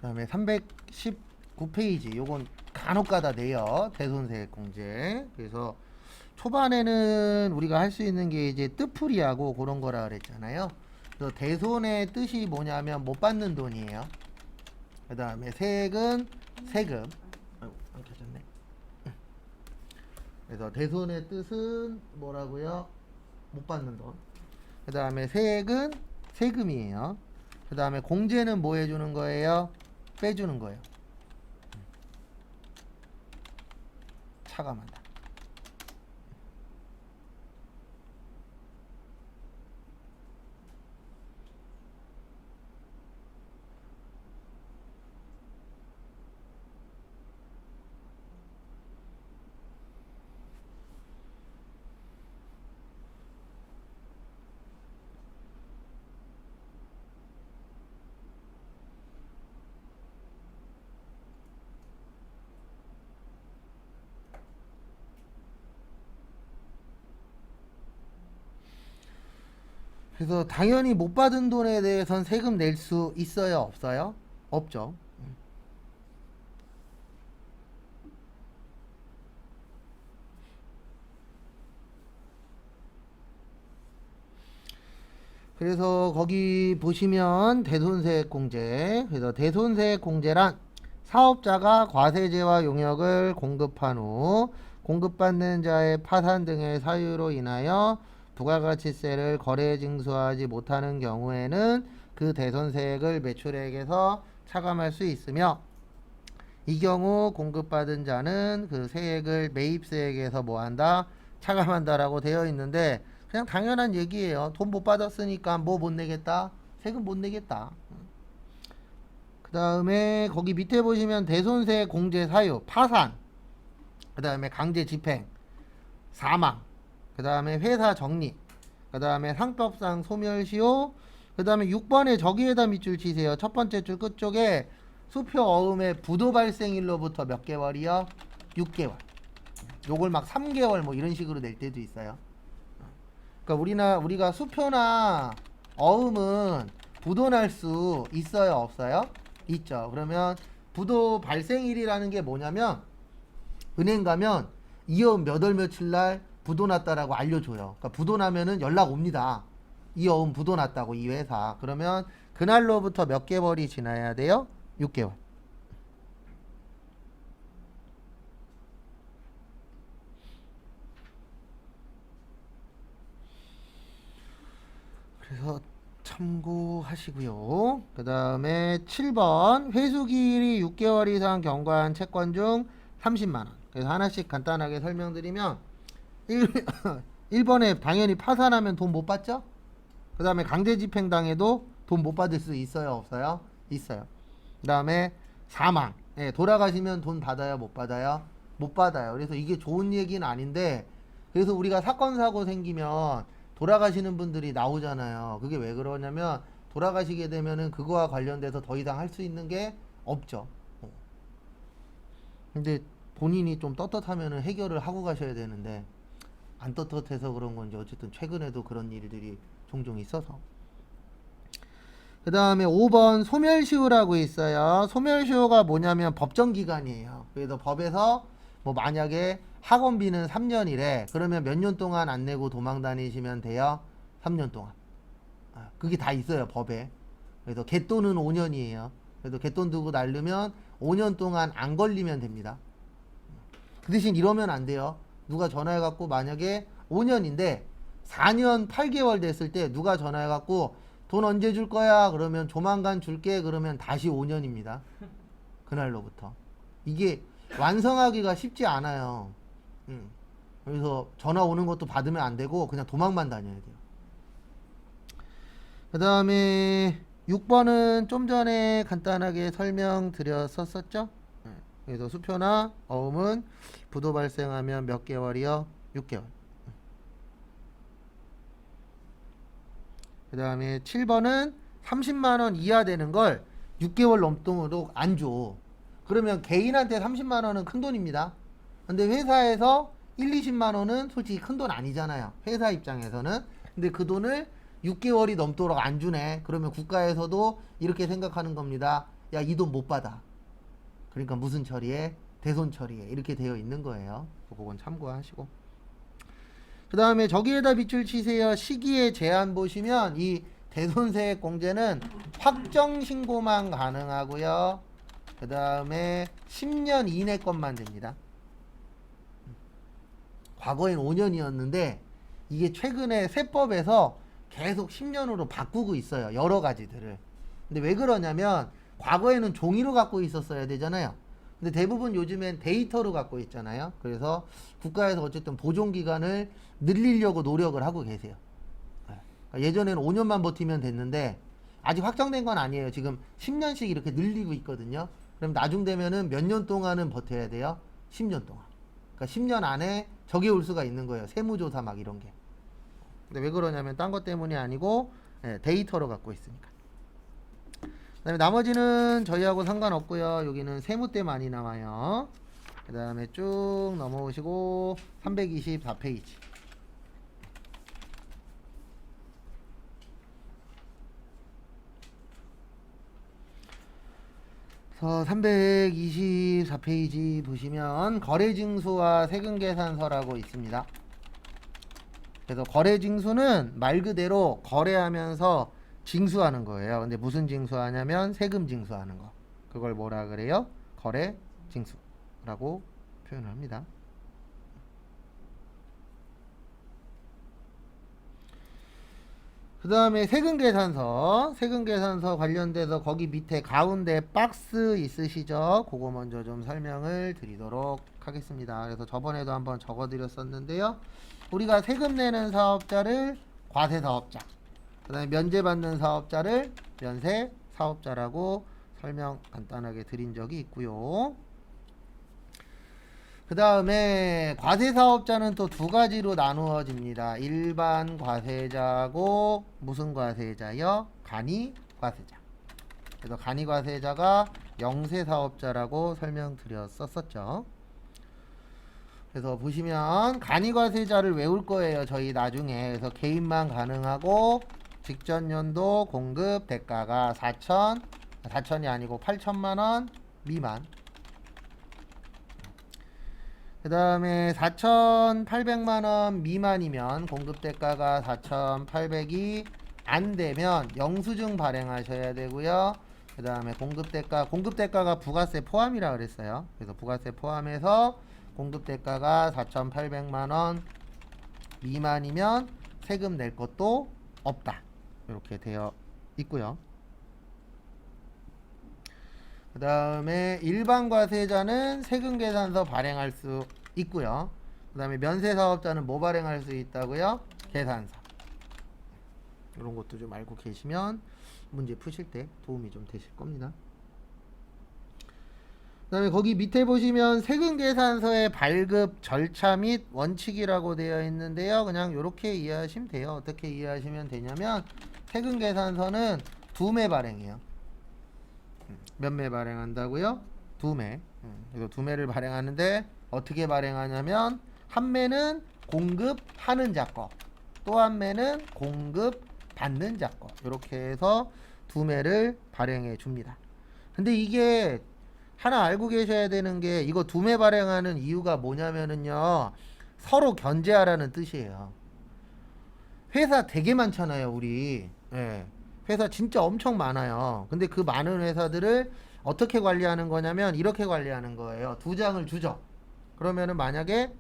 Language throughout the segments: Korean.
그다음에 319페이지 요건 간혹가다 내요. 대손세액공제. 그래서 초반에는 우리가 할 수 있는 게 이제 뜻풀이하고 그런 거라 그랬잖아요. 그래서 대손의 뜻이 뭐냐면 못 받는 돈이에요. 그다음에 세액은 세금. 아이고, 안 켜졌네. 그래서 대손의 뜻은 뭐라고요? 못 받는 돈. 그다음에 세액은 세금이에요. 그다음에 공제는 뭐 해주는 거예요? 빼주는 거예요. 차감한다. 그래서 당연히 못 받은 돈에 대해선 세금 낼 수 있어요? 없어요? 없죠. 그래서 거기 보시면 대손세액공제. 그래서 대손세액공제란 사업자가 과세제와 용역을 공급한 후 공급받는 자의 파산 등의 사유로 인하여 부가가치세를 거래에 징수하지 못하는 경우에는 그 대손세액을 매출액에서 차감할 수 있으며, 이 경우 공급받은 자는 그 세액을 매입세액에서 뭐한다? 차감한다라고 되어 있는데, 그냥 당연한 얘기예요. 돈 못 받았으니까 뭐 못 내겠다? 세금 못 내겠다. 그 다음에 거기 밑에 보시면 대손세 공제 사유, 파산, 그 다음에 강제 집행, 사망, 그 다음에 회사 정리, 그 다음에 상법상 소멸시효, 그 다음에 6번에 저기에다 밑줄 치세요. 첫 번째 줄 끝쪽에 수표 어음의 부도 발생일로부터 몇 개월이요? 6개월. 요걸 막 3개월 뭐 이런 식으로 낼 때도 있어요. 그러니까 우리가 수표나 어음은 부도 날 수 있어요? 없어요? 있죠. 그러면 부도 발생일이라는 게 뭐냐면, 은행 가면 이 어음 몇 월 며칠 날 부도 났다라고 알려줘요. 그러니까 부도 나면은 연락 옵니다. 이 어음 부도 났다고, 이 회사. 그러면 그날로부터 몇 개월이 지나야 돼요? 6개월. 그래서 참고하시고요. 그 다음에 7번 회수기일이 6개월 이상 경과한 채권 중 30만원. 그래서 하나씩 간단하게 설명드리면 1번에 당연히 파산하면 돈 못 받죠? 그 다음에 강제집행 당해도 돈 못 받을 수 있어요? 없어요? 있어요. 그 다음에 사망. 예, 돌아가시면 돈 받아요? 못 받아요? 못 받아요. 그래서 이게 좋은 얘기는 아닌데, 그래서 우리가 사건 사고 생기면 돌아가시는 분들이 나오잖아요. 그게 왜 그러냐면, 돌아가시게 되면은 그거와 관련돼서 더 이상 할 수 있는 게 없죠. 근데 본인이 좀 떳떳하면은 해결을 하고 가셔야 되는데, 안 떳떳해서 그런 건지 어쨌든 최근에도 그런 일들이 종종 있어서. 그 다음에 5번 소멸시효라고 있어요. 소멸시효가 뭐냐면 법정기간이에요. 그래서 법에서 뭐 만약에 학원비는 3년이래. 그러면 몇 년 동안 안 내고 도망 다니시면 돼요? 3년 동안. 그게 다 있어요, 법에. 그래서 갯돈은 5년이에요. 그래서 갯돈 두고 날르면 5년 동안 안 걸리면 됩니다. 그 대신 이러면 안 돼요. 누가 전화해갖고 만약에 5년인데 4년 8개월 됐을 때 누가 전화해갖고 돈 언제 줄 거야? 그러면 조만간 줄게. 그러면 다시 5년입니다. 그날로부터. 이게 완성하기가 쉽지 않아요. 그래서 전화 오는 것도 받으면 안 되고 그냥 도망만 다녀야 돼요. 그 다음에 6번은 좀 전에 간단하게 설명드렸었죠? 그래서 수표나 어음은 부도 발생하면 몇 개월이요? 6개월. 그 다음에 7번은 30만원 이하 되는 걸 6개월 넘도록 안 줘. 그러면 개인한테 30만원은 큰 돈입니다. 근데 회사에서 1, 20만원은 솔직히 큰 돈 아니잖아요. 회사 입장에서는. 근데 그 돈을 6개월이 넘도록 안 주네. 그러면 국가에서도 이렇게 생각하는 겁니다. 야, 이 돈 못 받아. 그러니까 무슨 처리해? 대손 처리해. 이렇게 되어 있는 거예요. 그건 참고하시고. 그 다음에 저기에다 밑줄 치세요. 시기의 제한 보시면 이 대손세액 공제는 확정 신고만 가능하고요. 그 다음에 10년 이내 것만 됩니다. 과거엔 5년이었는데 이게 최근에 세법에서 계속 10년으로 바꾸고 있어요. 여러 가지들을. 근데 왜 그러냐면 과거에는 종이로 갖고 있었어야 되잖아요. 근데 대부분 요즘엔 데이터로 갖고 있잖아요. 그래서 국가에서 어쨌든 보존기간을 늘리려고 노력을 하고 계세요. 예전에는 5년만 버티면 됐는데 아직 확정된 건 아니에요. 지금 10년씩 이렇게 늘리고 있거든요. 그럼 나중 되면은 몇 년 동안은 버텨야 돼요? 10년 동안. 그러니까 10년 안에 적이 올 수가 있는 거예요. 세무조사 막 이런 게. 근데 왜 그러냐면 딴 것 때문이 아니고 데이터로 갖고 있으니까. 그 다음에 나머지는 저희하고 상관없고요. 여기는 세무 때 많이 나와요. 그 다음에 쭉 넘어오시고 324페이지. 324페이지 보시면 거래징수와 세금계산서라고 있습니다. 그래서 거래징수는 말 그대로 거래하면서 징수하는 거예요. 근데 무슨 징수하냐면 세금 징수하는 거. 그걸 뭐라 그래요? 거래징수라고 표현을 합니다. 그 다음에 세금계산서 관련돼서 거기 밑에 가운데 박스 있으시죠? 그거 먼저 좀 설명을 드리도록 하겠습니다. 그래서 저번에도 한번 적어 드렸었는데요. 우리가 세금 내는 사업자를 과세사업자, 그 다음에 면제받는 사업자를 면세사업자라고 설명 간단하게 드린 적이 있고요. 그 다음에 과세사업자는 또 두 가지로 나누어집니다. 일반 과세자고 무슨 과세자요? 간이과세자. 그래서 간이과세자가 영세사업자라고 설명드렸었죠. 그래서 보시면 간이과세자를 외울 거예요. 저희 나중에. 그래서 개인만 가능하고 직전 연도 공급 대가가 4천이 아니고 8천만원 미만. 그 다음에 4,800만원 미만이면 공급대가가 4,800이 안 되면 영수증 발행하셔야 되고요. 그 다음에 공급대가가 부가세 포함이라 그랬어요. 그래서 부가세 포함해서 공급대가가 4,800만원 미만이면 세금 낼 것도 없다. 이렇게 되어 있고요. 그 다음에 일반 과세자는 세금계산서 발행할 수 있고요. 그 다음에 면세사업자는 뭐 발행할 수 있다고요? 계산서. 이런 것도 좀 알고 계시면 문제 푸실 때 도움이 좀 되실 겁니다. 그 다음에 거기 밑에 보시면 세금계산서의 발급 절차 및 원칙이라고 되어 있는데요. 그냥 이렇게 이해하시면 돼요. 어떻게 이해하시면 되냐면 세금계산서는 2매 발행해요. 몇 매 발행한다고요? 2매. 그래서 2매를 발행하는데 어떻게 발행하냐면 한 매는 공급하는 자거, 또 한 매는 공급받는 자거. 이렇게 해서 2매를 발행해 줍니다. 근데 이게 하나 알고 계셔야 되는 게 이거 2매 발행하는 이유가 뭐냐면은요. 서로 견제하라는 뜻이에요. 회사 되게 많잖아요, 우리. 예. 회사 진짜 엄청 많아요. 근데 그 많은 회사들을 어떻게 관리하는 거냐면 이렇게 관리하는 거예요. 2장을 주죠. 그러면은 만약에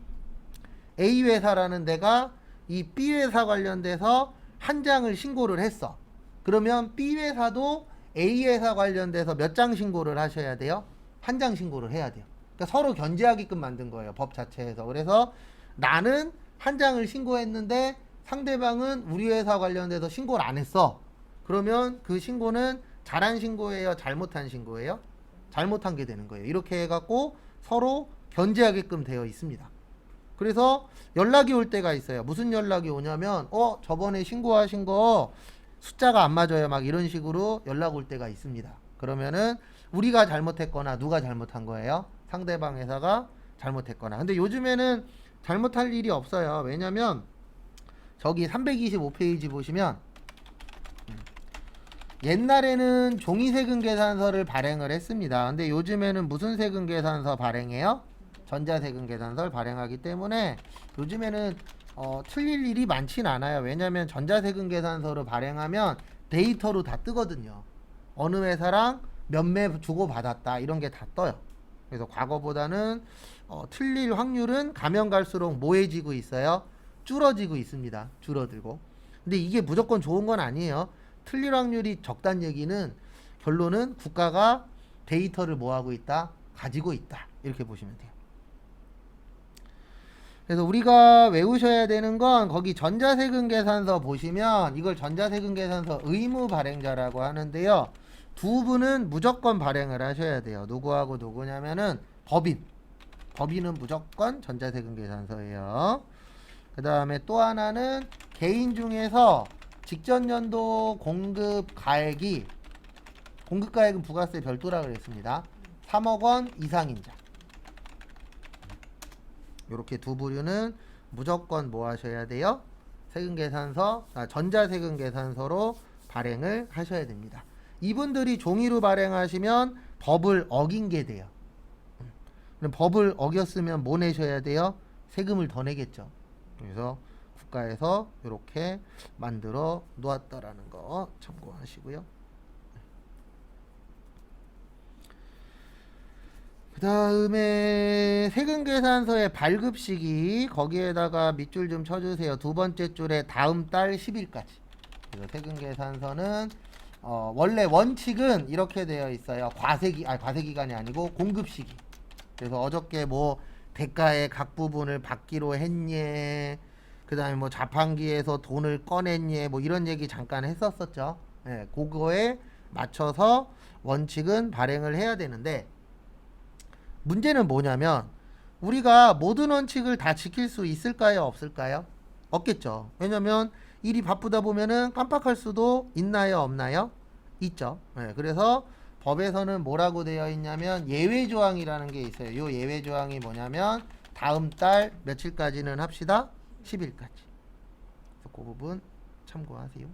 A 회사라는 데가 이 B 회사 관련돼서 한 장을 신고를 했어. 그러면 B 회사도 A 회사 관련돼서 몇 장 신고를 하셔야 돼요? 한 장 신고를 해야 돼요. 그러니까 서로 견제하게끔 만든 거예요. 법 자체에서. 그래서 나는 한 장을 신고했는데 상대방은 우리 회사 관련돼서 신고를 안 했어. 그러면 그 신고는 잘한 신고예요? 잘못한 신고예요? 잘못한 게 되는 거예요. 이렇게 해갖고 서로 견제하게끔 되어 있습니다. 그래서 연락이 올 때가 있어요. 무슨 연락이 오냐면 저번에 신고하신 거 숫자가 안 맞아요. 막 이런 식으로 연락 올 때가 있습니다. 그러면은 우리가 잘못했거나 누가 잘못한 거예요? 상대방 회사가 잘못했거나. 근데 요즘에는 잘못할 일이 없어요. 왜냐면 저기 325페이지 보시면 옛날에는 종이 세금 계산서를 발행을 했습니다. 근데 요즘에는 무슨 세금 계산서 발행해요? 전자 세금 계산서를 발행하기 때문에 요즘에는 틀릴 일이 많진 않아요. 왜냐하면 전자 세금 계산서로 발행하면 데이터로 다 뜨거든요. 어느 회사랑 몇 매 주고 받았다 이런 게 다 떠요. 그래서 과거보다는 틀릴 확률은 가면 갈수록 뭐해지고 있어요? 줄어지고 있습니다. 줄어들고. 근데 이게 무조건 좋은 건 아니에요. 틀릴 확률이 적다는 얘기는 결론은 국가가 데이터를 뭐하고 있다? 가지고 있다. 이렇게 보시면 돼요. 그래서 우리가 외우셔야 되는 건 거기 전자세금 계산서 보시면 이걸 전자세금 계산서 의무 발행자라고 하는데요. 두 분은 무조건 발행을 하셔야 돼요. 누구하고 누구냐면은 법인. 법인은 무조건 전자세금 계산서예요. 그 다음에 또 하나는 개인 중에서 직전 연도 공급가액은 부가세 별도라 그랬습니다. 3억 원 이상인자. 이렇게 두 부류는 무조건 뭐 하셔야 돼요? 전자세금 계산서로 발행을 하셔야 됩니다. 이분들이 종이로 발행하시면 법을 어긴 게 돼요. 그럼 법을 어겼으면 뭐 내셔야 돼요? 세금을 더 내겠죠. 그래서 국가에서 이렇게 만들어 놓았다라는 거 참고하시고요. 그 다음에 세금계산서의 발급시기 거기에다가 밑줄 좀 쳐주세요. 두 번째 줄에 다음 달 10일까지. 그래서 세금계산서는 원래 원칙은 이렇게 되어 있어요. 과세기간이 아니고 공급시기. 그래서 어저께 뭐 대가의 각 부분을 받기로 했니, 그 다음에 뭐 자판기에서 돈을 꺼냈니, 뭐 이런 얘기 잠깐 했었었죠. 예, 그거에 맞춰서 원칙은 발행을 해야 되는데 문제는 뭐냐면 우리가 모든 원칙을 다 지킬 수 있을까요? 없을까요? 없겠죠. 왜냐면 일이 바쁘다 보면은 깜빡할 수도 있나요? 없나요? 있죠. 네, 그래서 법에서는 뭐라고 되어 있냐면 예외 조항이라는 게 있어요. 요 예외 조항이 뭐냐면 다음 달 며칠까지는 합시다. 10일까지. 그래서 그 부분 참고하세요.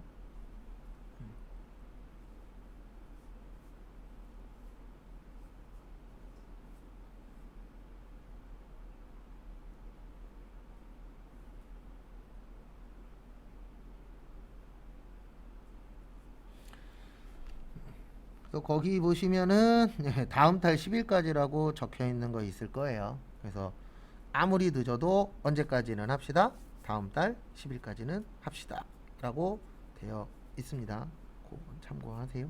또 거기 보시면은 다음 달 10일까지라고 적혀 있는 거 있을 거예요. 그래서 아무리 늦어도 언제까지는 합시다. 다음 달 10일까지는 합시다. 라고 되어 있습니다. 그거 참고하세요.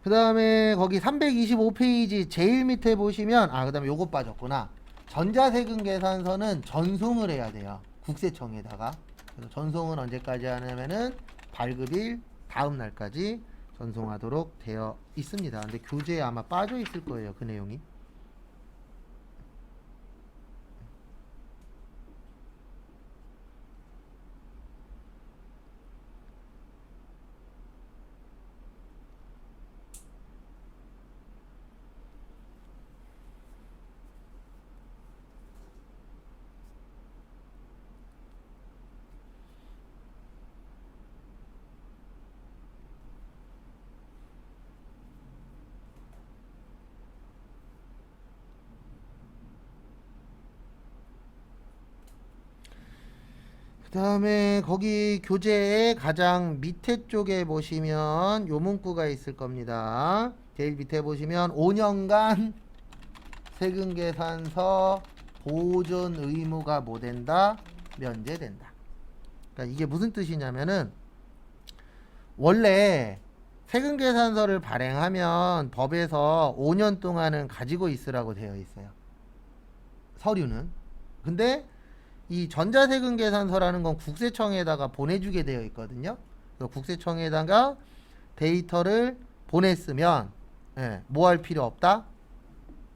그 다음에 거기 325페이지 제일 밑에 보시면 그 다음에 요거 빠졌구나. 전자세금 계산서는 전송을 해야 돼요. 국세청에다가. 그래서 전송은 언제까지 하냐면은 발급일 다음 날까지 전송하도록 되어 있습니다. 근데 교재에 아마 빠져 있을 거예요. 그 내용이. 그 다음에 거기 교재의 가장 밑에 쪽에 보시면 요 문구가 있을 겁니다. 제일 밑에 보시면 5년간 세금계산서 보존 의무가 뭐 된다? 면제된다. 그러니까 이게 무슨 뜻이냐면은 원래 세금계산서를 발행하면 법에서 5년 동안은 가지고 있으라고 되어 있어요. 서류는. 근데 이 전자세금 계산서라는 건 국세청에다가 보내주게 되어 있거든요. 그래서 국세청에다가 데이터를 보냈으면 뭐 할 필요 없다?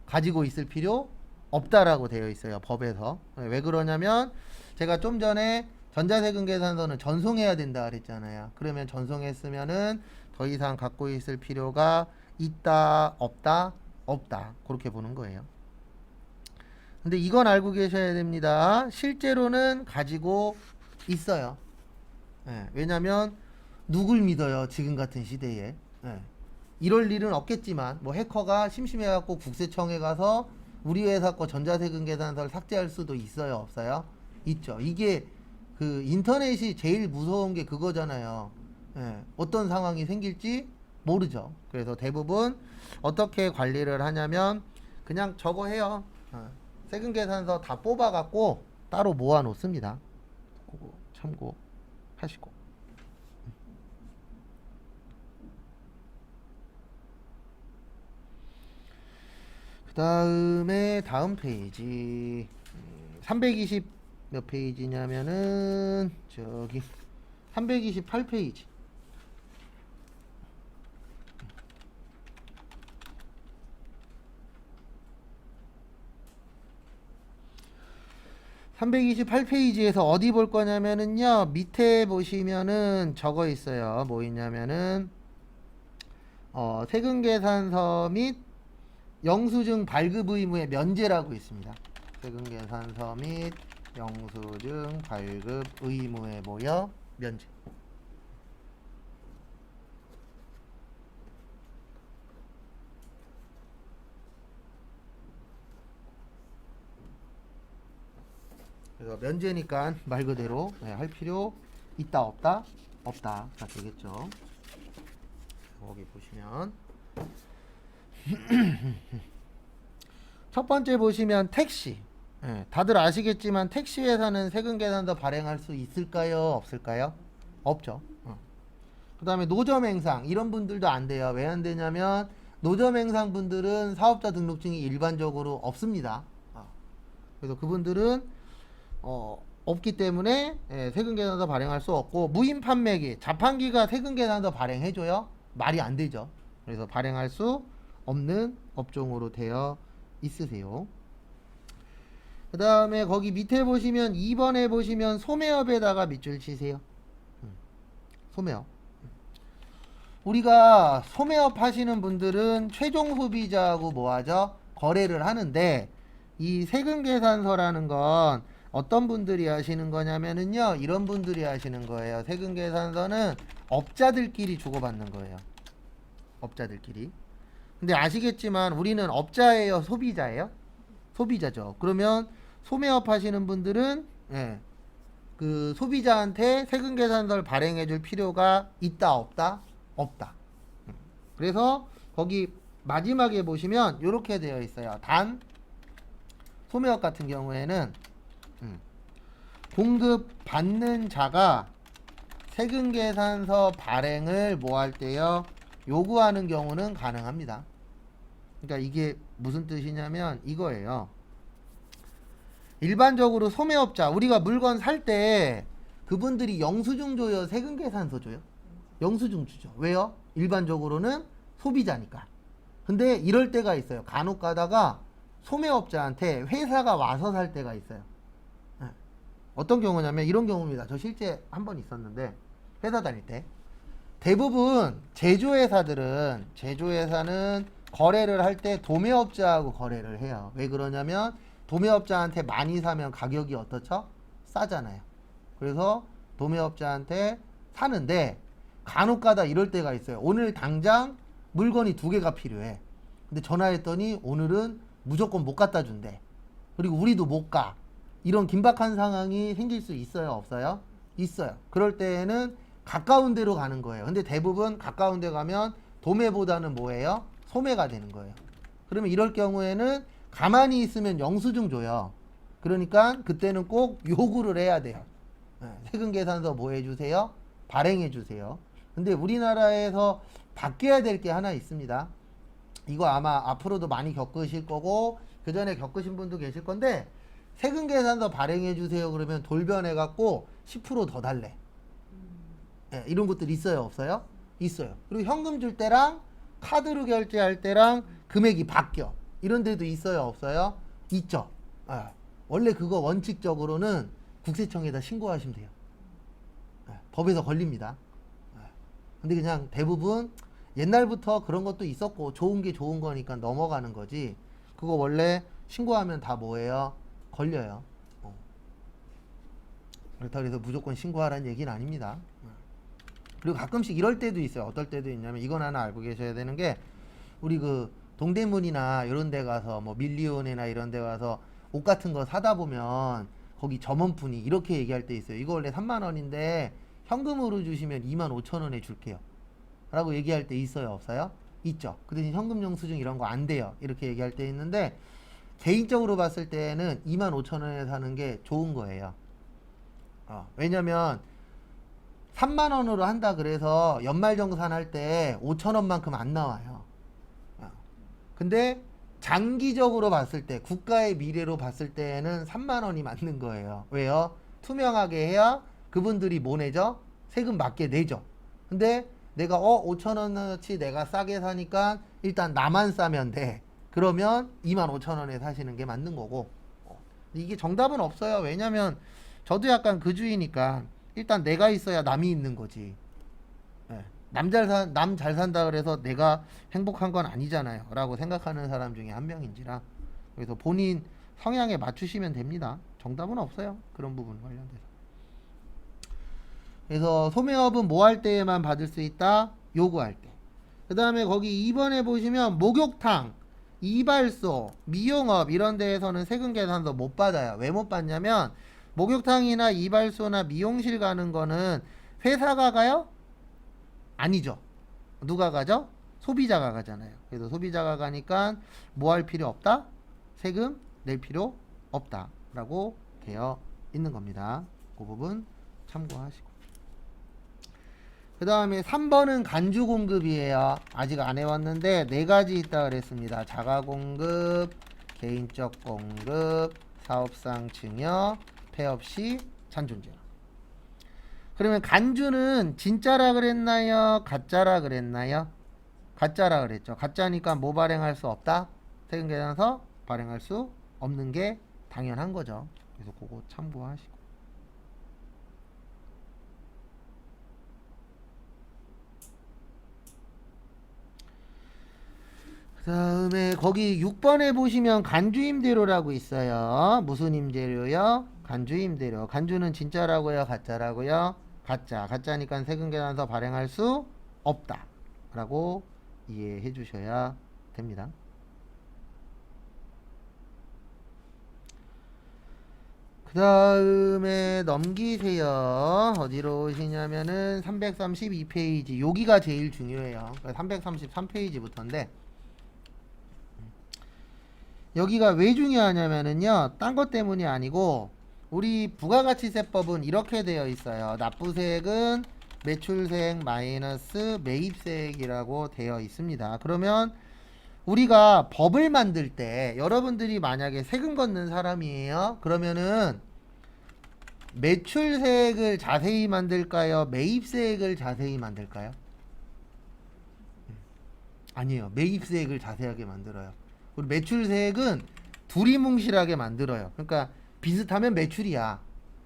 가지고 있을 필요 없다라고 되어 있어요. 법에서. 왜 그러냐면 제가 좀 전에 전자세금 계산서는 전송해야 된다 그랬잖아요. 그러면 전송했으면은 더 이상 갖고 있을 필요가 있다, 없다? 없다. 그렇게 보는 거예요. 근데 이건 알고 계셔야 됩니다. 실제로는 가지고 있어요. 예, 왜냐면 누굴 믿어요 지금 같은 시대에. 예. 이럴 일은 없겠지만 뭐 해커가 심심해갖고 국세청에 가서 우리 회사 거 전자세금 계산서를 삭제할 수도 있어요 없어요? 있죠. 이게 그 인터넷이 제일 무서운 게 그거잖아요. 예, 어떤 상황이 생길지 모르죠. 그래서 대부분 어떻게 관리를 하냐면 그냥 저거 해요. 세금 계산서 다 뽑아갖고 따로 모아 놓습니다. 그거 참고하시고. 그 다음에 다음 페이지 320 몇 페이지냐면은 저기 328페이지. 328페이지에서 어디 볼 거냐면은요 밑에 보시면은 저거 있어요. 뭐 있냐면은 세금계산서 및 영수증 발급 의무의 면제라고 있습니다. 세금계산서 및 영수증 발급 의무에 뭐여? 면제. 그래서 면제니까 말 그대로 할 필요 있다 없다? 없다 가 되겠죠. 거기 보시면 첫 번째 보시면 택시. 다들 아시겠지만 택시 회사는 세금 계산서 발행할 수 있을까요? 없을까요? 없죠. 그 다음에 노점 행상 이런 분들도 안 돼요. 왜 안 되냐면 노점 행상 분들은 사업자 등록증이 일반적으로 없습니다. 그래서 그분들은 없기 때문에 세금 계산서 발행할 수 없고, 무인 판매기 자판기가 세금 계산서 발행해줘요? 말이 안 되죠. 그래서 발행할 수 없는 업종으로 되어 있으세요. 그 다음에 거기 밑에 보시면 2번에 보시면 소매업에다가 밑줄 치세요. 소매업. 우리가 소매업 하시는 분들은 최종 소비자하고 뭐하죠? 거래를 하는데, 이 세금 계산서라는 건 어떤 분들이 하시는 거냐면은요 이런 분들이 하시는 거예요. 세금 계산서는 업자들끼리 주고받는 거예요. 업자들끼리. 근데 아시겠지만 우리는 업자예요, 소비자예요? 소비자죠. 그러면 소매업 하시는 분들은 그 소비자한테 세금 계산서를 발행해 줄 필요가 있다 없다? 없다. 그래서 거기 마지막에 보시면 이렇게 되어 있어요. 단 소매업 같은 경우에는 공급 받는 자가 세금 계산서 발행을 뭐 할 때요? 요구하는 경우는 가능합니다. 그러니까 이게 무슨 뜻이냐면 이거예요. 일반적으로 소매업자, 우리가 물건 살 때 그분들이 영수증 줘요, 세금 계산서 줘요? 영수증 주죠. 왜요? 일반적으로는 소비자니까. 근데 이럴 때가 있어요. 간혹 가다가 소매업자한테 회사가 와서 살 때가 있어요. 어떤 경우냐면 이런 경우입니다. 저 실제 한 번 있었는데, 회사 다닐 때 대부분 제조회사는 거래를 할 때 도매업자하고 거래를 해요. 왜 그러냐면 도매업자한테 많이 사면 가격이 어떻죠? 싸잖아요. 그래서 도매업자한테 사는데 간혹 가다 이럴 때가 있어요. 오늘 당장 물건이 2개가 필요해. 근데 전화했더니 오늘은 무조건 못 갖다 준대. 그리고 우리도 못 가. 이런 긴박한 상황이 생길 수 있어요, 없어요? 있어요. 그럴 때에는 가까운 데로 가는 거예요. 근데 대부분 가까운 데 가면 도매보다는 뭐예요? 소매가 되는 거예요. 그러면 이럴 경우에는 가만히 있으면 영수증 줘요. 그러니까 그때는 꼭 요구를 해야 돼요. 세금 계산서 뭐 해주세요? 발행해 주세요. 근데 우리나라에서 바뀌어야 될 게 하나 있습니다. 이거 아마 앞으로도 많이 겪으실 거고 그 전에 겪으신 분도 계실 건데, 세금 계산서 발행해 주세요 그러면 돌변해 갖고 10%더 달래. 이런 것들 있어요, 없어요? 있어요. 그리고 현금 줄 때랑 카드로 결제할 때랑 금액이 바뀌어. 이런 데도 있어요, 없어요? 있죠. 원래 그거 원칙적으로는 국세청에다 신고하시면 돼요. 법에서 걸립니다. 근데 그냥 대부분 옛날부터 그런 것도 있었고 좋은 게 좋은 거니까 넘어가는 거지, 그거 원래 신고하면 다 뭐예요? 걸려요. 그렇다고 해서 무조건 신고하라는 얘기는 아닙니다. 그리고 가끔씩 이럴 때도 있어요. 어떨 때도 있냐면 이건 하나 알고 계셔야 되는 게 우리 그 동대문이나 이런 데 가서 뭐 밀리온이나 이런 데 가서 옷 같은 거 사다 보면 거기 점원분이 이렇게 얘기할 때 있어요. 이거 원래 3만 원인데 현금으로 주시면 2만 5천 원에 줄게요. 라고 얘기할 때 있어요? 없어요? 있죠. 그 대신 현금 영수증 이런 거 안 돼요. 이렇게 얘기할 때 있는데 개인적으로 봤을 때는 2만 5천 원에 사는 게 좋은 거예요. 왜냐면 3만 원으로 한다 그래서 연말정산할 때 5천 원만큼 안 나와요. 근데 장기적으로 봤을 때 국가의 미래로 봤을 때는 3만 원이 맞는 거예요. 왜요? 투명하게 해야 그분들이 뭐 내죠? 세금 맞게 내죠. 근데 내가 5천 원어치 내가 싸게 사니까 일단 나만 싸면 돼. 그러면 2만 5천 원에 사시는 게 맞는 거고. 이게 정답은 없어요. 왜냐면 저도 약간 그 주의니까 일단 내가 있어야 남이 있는 거지. 남 잘 산다 그래서 내가 행복한 건 아니잖아요. 라고 생각하는 사람 중에 한 명인지라. 그래서 본인 성향에 맞추시면 됩니다. 정답은 없어요. 그런 부분 관련돼서. 그래서 소매업은 뭐 할 때에만 받을 수 있다? 요구할 때. 그 다음에 거기 2번에 보시면 목욕탕, 이발소, 미용업 이런 데에서는 세금 계산서 못 받아요. 왜 못 받냐면 목욕탕이나 이발소나 미용실 가는 거는 회사가 가요? 아니죠. 누가 가죠? 소비자가 가잖아요. 그래서 소비자가 가니까 뭐 할 필요 없다? 세금 낼 필요 없다. 라고 되어 있는 겁니다. 그 부분 참고하시고. 그 다음에 3번은 간주 공급이에요. 아직 안 해왔는데 4가지 있다 그랬습니다. 자가 공급, 개인적 공급, 사업상 증여, 폐업 시 잔존제로. 그러면 간주는 진짜라 그랬나요? 가짜라 그랬나요? 가짜라 그랬죠. 가짜니까 뭐 발행할 수 없다? 세금 계산서 발행할 수 없는 게 당연한 거죠. 그래서 그거 참고하시고. 그 다음에 거기 6번에 보시면 간주임대료라고 있어요. 무슨 임대료요? 간주임대료. 간주는 진짜라고요? 가짜라고요? 가짜. 가짜니까 세금 계산서 발행할 수 없다. 라고 이해해 주셔야 됩니다. 그 다음에 넘기세요. 어디로 오시냐면은 332페이지. 여기가 제일 중요해요. 333페이지부터인데 여기가 왜 중요하냐면은요, 딴 것 때문이 아니고 우리 부가가치세법은 이렇게 되어 있어요. 납부세액은 매출세액 마이너스 매입세액이라고 되어 있습니다. 그러면 우리가 법을 만들 때 여러분들이 만약에 세금 걷는 사람이에요. 그러면은 매출세액을 자세히 만들까요? 매입세액을 자세히 만들까요? 아니에요. 매입세액을 자세하게 만들어요. 우리 매출세액은 두리뭉실하게 만들어요. 그러니까 비슷하면 매출이야.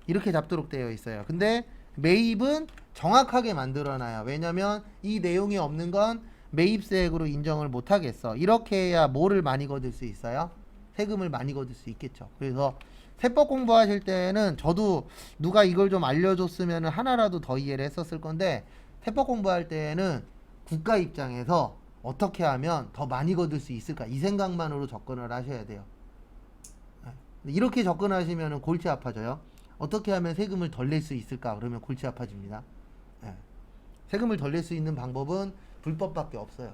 이렇게 잡도록 되어 있어요. 근데 매입은 정확하게 만들어놔요. 왜냐면 이 내용이 없는 건 매입세액으로 인정을 못 하겠어. 이렇게 해야 뭐를 많이 거둘 수 있어요? 세금을 많이 거둘 수 있겠죠. 그래서 세법 공부하실 때는 저도 누가 이걸 좀 알려줬으면 하나라도 더 이해를 했었을 건데 세법 공부할 때는 국가 입장에서 어떻게 하면 더 많이 거둘 수 있을까? 이 생각만으로 접근을 하셔야 돼요. 이렇게 접근하시면 골치 아파져요. 어떻게 하면 세금을 덜 낼 수 있을까? 그러면 골치 아파집니다. 세금을 덜 낼 수 있는 방법은 불법밖에 없어요.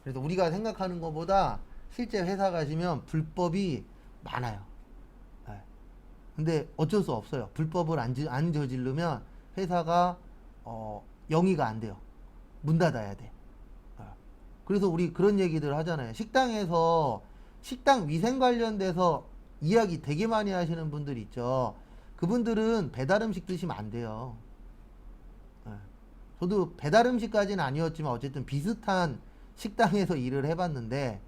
그래서 우리가 생각하는 것보다 실제 회사 가시면 불법이 많아요. 근데 어쩔 수 없어요. 불법을 안 저지르면 회사가 영위가 안 돼요. 문 닫아야 돼. 그래서 우리 그런 얘기들 하잖아요. 식당에서 식당 위생 관련돼서 이야기 되게 많이 하시는 분들 있죠. 그분들은 배달 음식 드시면 안 돼요. 저도 배달 음식까지는 아니었지만 어쨌든 비슷한 식당에서 일을 해봤는데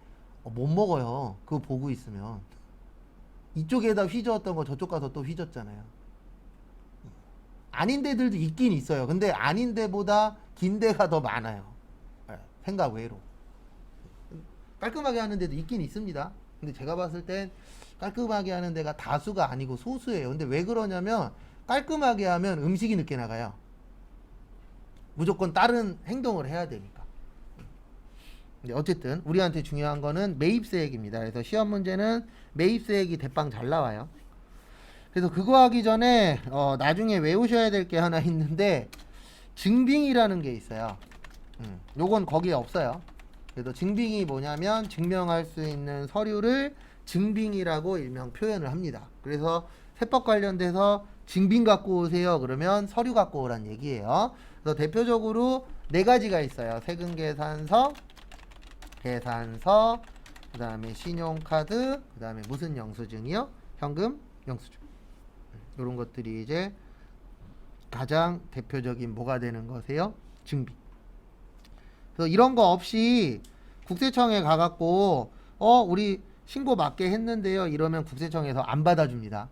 못 먹어요. 그거 보고 있으면. 이쪽에다 휘저었던 거 저쪽 가서 또 휘졌잖아요. 아닌 데들도 있긴 있어요. 근데 아닌 데보다 긴 데가 더 많아요. 생각 외로. 깔끔하게 하는 데도 있긴 있습니다. 근데 제가 봤을 땐 깔끔하게 하는 데가 다수가 아니고 소수예요. 근데 왜 그러냐면 깔끔하게 하면 음식이 늦게 나가요. 무조건 다른 행동을 해야 되니까. 어쨌든 우리한테 중요한 거는 매입세액입니다. 그래서 시험 문제는 매입세액이 대빵 잘 나와요. 그래서 그거 하기 전에 나중에 외우셔야 될 게 하나 있는데 증빙이라는 게 있어요. 요건 거기에 없어요. 그래서 증빙이 뭐냐면 증명할 수 있는 서류를 증빙이라고 일명 표현을 합니다. 그래서 세법 관련돼서 증빙 갖고 오세요. 그러면 서류 갖고 오란 얘기예요. 그래서 대표적으로 네 가지가 있어요. 세금계산서, 계산서, 그 다음에 신용카드, 그 다음에 무슨 영수증이요? 현금 영수증. 이런 것들이 이제 가장 대표적인 뭐가 되는 거세요? 증빙. 그래서 이런 거 없이 국세청에 가갖고 우리 신고 맞게 했는데요. 이러면 국세청에서 안 받아줍니다.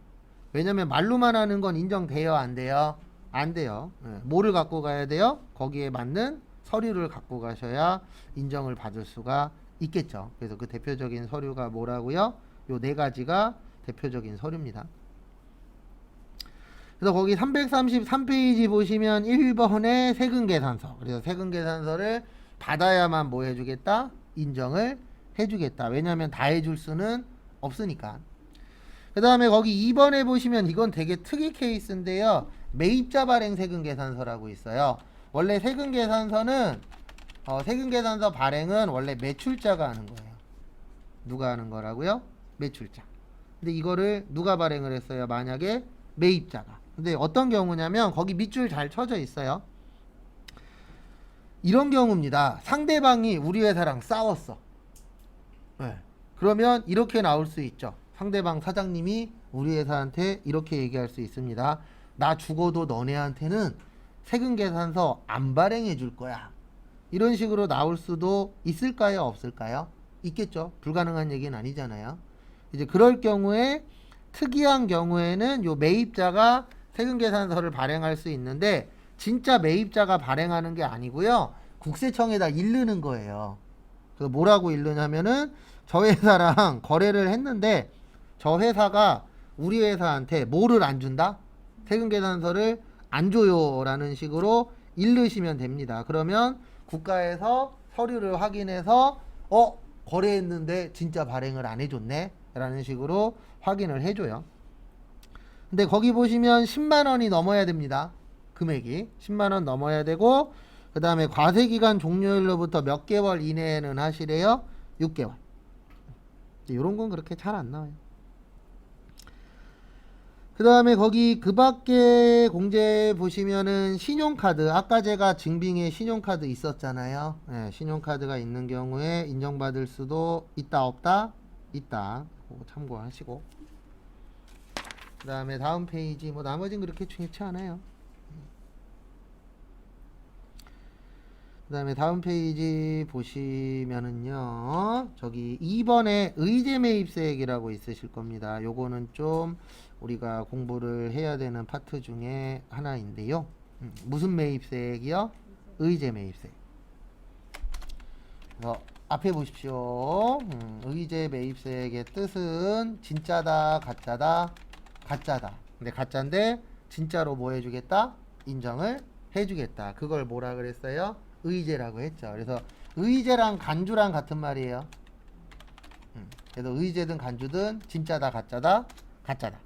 왜냐면 말로만 하는 건 인정돼요? 안 돼요? 안 돼요. 뭐를 갖고 가야 돼요? 거기에 맞는 서류를 갖고 가셔야 인정을 받을 수가 있겠죠. 그래서 그 대표적인 서류가 뭐라고요? 요 네 가지가 대표적인 서류입니다. 그래서 거기 333페이지 보시면 1번에 세금계산서. 그래서 세금계산서를 받아야만 뭐 해주겠다? 인정을 해주겠다. 왜냐하면 다 해줄 수는 없으니까. 그 다음에 거기 2번에 보시면 이건 되게 특이 케이스인데요. 매입자 발행 세금계산서라고 있어요. 원래 세금계산서는 세금계산서 발행은 원래 매출자가 하는 거예요. 누가 하는 거라고요? 매출자. 근데 이거를 누가 발행을 했어요? 만약에 매입자가. 근데 어떤 경우냐면 거기 밑줄 잘 쳐져 있어요. 이런 경우입니다. 상대방이 우리 회사랑 싸웠어. 네. 그러면 이렇게 나올 수 있죠. 상대방 사장님이 우리 회사한테 이렇게 얘기할 수 있습니다. 나 죽어도 너네한테는 세금계산서 안 발행해 줄 거야. 이런 식으로 나올 수도 있을까요? 없을까요? 있겠죠. 불가능한 얘기는 아니잖아요. 이제 그럴 경우에 특이한 경우에는 요 매입자가 세금계산서를 발행할 수 있는데 진짜 매입자가 발행하는 게 아니고요. 국세청에다 일르는 거예요. 그 뭐라고 일르냐면은 저 회사랑 거래를 했는데 저 회사가 우리 회사한테 뭐를 안 준다? 세금계산서를 안 줘요 라는 식으로 일르시면 됩니다. 그러면 국가에서 서류를 확인해서 거래했는데 진짜 발행을 안 해줬네 라는 식으로 확인을 해줘요. 근데 거기 보시면 10만원이 넘어야 됩니다. 금액이 10만원 넘어야 되고 그 다음에 과세기간 종료일로부터 몇 개월 이내에는 하시래요? 6개월. 이런 건 그렇게 잘 안 나와요. 그 다음에 거기 그 밖에 공제 보시면은 신용카드, 아까 제가 증빙에 신용카드 있었잖아요. 네, 신용카드가 있는 경우에 인정받을 수도 있다 없다? 있다. 그거 참고하시고. 그 다음에 다음 페이지 뭐 나머지는 그렇게 중요치 않아요. 그 다음에 다음 페이지 보시면은요, 저기 2번에 의제매입세액이라고 있으실 겁니다. 요거는 좀 우리가 공부를 해야 되는 파트 중에 하나인데요. 무슨 매입세액이요? 의제매입세액. 그래서 앞에 보십시오. 의제매입세액의 뜻은 진짜다, 가짜다, 가짜다. 근데 가짜인데 진짜로 뭐 해주겠다? 인정을 해주겠다. 그걸 뭐라 그랬어요? 의제라고 했죠. 그래서 의제랑 간주랑 같은 말이에요. 그래서 의제든 간주든 진짜다, 가짜다, 가짜다.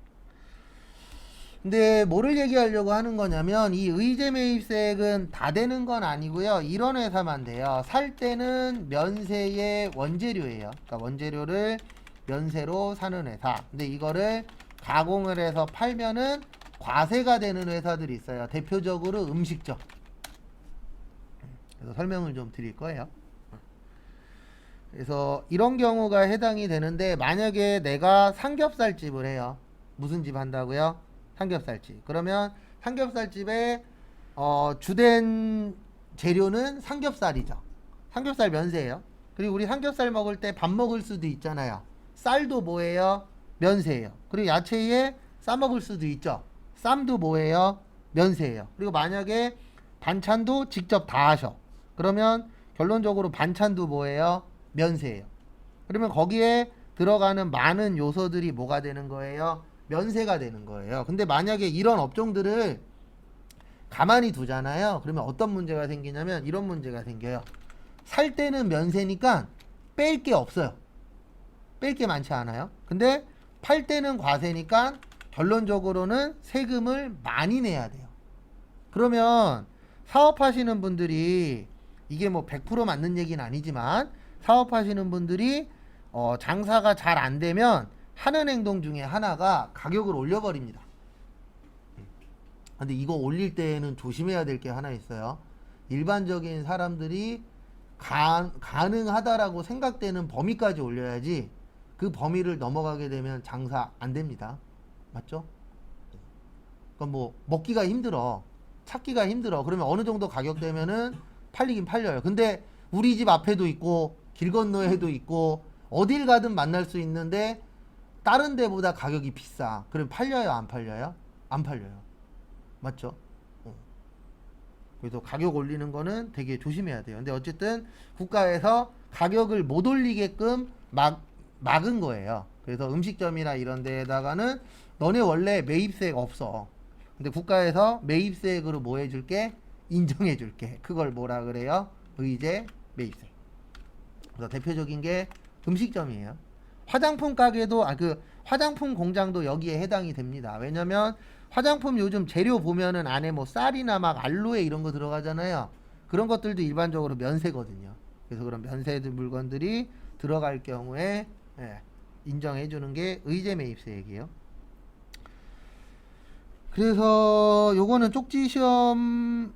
근데 뭐를 얘기하려고 하는 거냐면 이 의제 매입세액은 다 되는 건 아니고요. 이런 회사만 돼요. 살 때는 면세의 원재료예요. 그러니까 원재료를 면세로 사는 회사. 근데 이거를 가공을 해서 팔면은 과세가 되는 회사들이 있어요. 대표적으로 음식점. 그래서 설명을 좀 드릴 거예요. 그래서 이런 경우가 해당이 되는데 만약에 내가 삼겹살집을 해요. 무슨 집 한다고요? 삼겹살집. 그러면 삼겹살집의 주된 재료는 삼겹살이죠. 삼겹살 면세예요. 그리고 우리 삼겹살 먹을 때 밥 먹을 수도 있잖아요. 쌀도 뭐예요? 면세예요. 그리고 야채에 싸 먹을 수도 있죠. 쌈도 뭐예요? 면세예요. 그리고 만약에 반찬도 직접 다 하셔. 그러면 결론적으로 반찬도 뭐예요? 면세예요. 그러면 거기에 들어가는 많은 요소들이 뭐가 되는 거예요? 면세가 되는 거예요. 근데 만약에 이런 업종들을 가만히 두잖아요. 그러면 어떤 문제가 생기냐면 이런 문제가 생겨요. 살 때는 면세니까 뺄 게 없어요. 뺄 게 많지 않아요. 근데 팔 때는 과세니까 결론적으로는 세금을 많이 내야 돼요. 그러면 사업하시는 분들이 이게 뭐 100% 맞는 얘기는 아니지만 사업하시는 분들이 장사가 잘 안 되면 하는 행동 중에 하나가 가격을 올려버립니다. 근데 이거 올릴 때에는 조심해야 될 게 하나 있어요. 일반적인 사람들이 가능하다라고 생각되는 범위까지 올려야지 그 범위를 넘어가게 되면 장사 안 됩니다. 맞죠? 그러니까 뭐 먹기가 힘들어. 찾기가 힘들어. 그러면 어느 정도 가격 되면은 팔리긴 팔려요. 근데 우리 집 앞에도 있고 길 건너에도 있고 어딜 가든 만날 수 있는데 다른 데보다 가격이 비싸. 그럼 팔려요, 안 팔려요? 안 팔려요. 맞죠? 그래서 가격 올리는 거는 되게 조심해야 돼요. 근데 어쨌든 국가에서 가격을 못 올리게끔 막은 거예요. 그래서 음식점이나 이런 데에다가는 너네 원래 매입세가 없어. 근데 국가에서 매입세액으로 뭐 해줄게? 인정해줄게. 그걸 뭐라 그래요? 의제 매입세. 그래서 대표적인 게 음식점이에요. 화장품 가게도 화장품 공장도 여기에 해당이 됩니다. 왜냐면 화장품 요즘 재료 보면은 안에 뭐 쌀이나 막 알로에 이런 거 들어가잖아요. 그런 것들도 일반적으로 면세거든요. 그래서 그런 면세 물건들이 들어갈 경우에 인정해 주는 게 의제 매입세액이에요. 그래서 요거는 쪽지 시험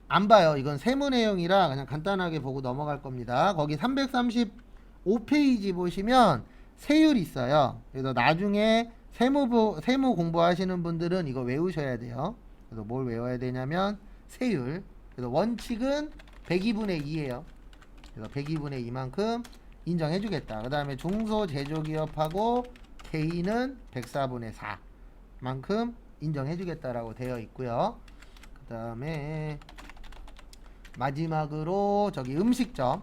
안 봐요. 이건 세무 내용이라 그냥 간단하게 보고 넘어갈 겁니다. 거기 335페이지 보시면 세율 있어요. 그래서 나중에 세무 공부하시는 분들은 이거 외우셔야 돼요. 그래서 뭘 외워야 되냐면 세율. 그래서 원칙은 102분의 2예요. 그래서 102분의 2만큼 인정해 주겠다. 그 다음에 중소제조기업하고 개인은 104분의 4만큼 인정해 주겠다라고 되어 있고요. 그 다음에 마지막으로 저기 음식점.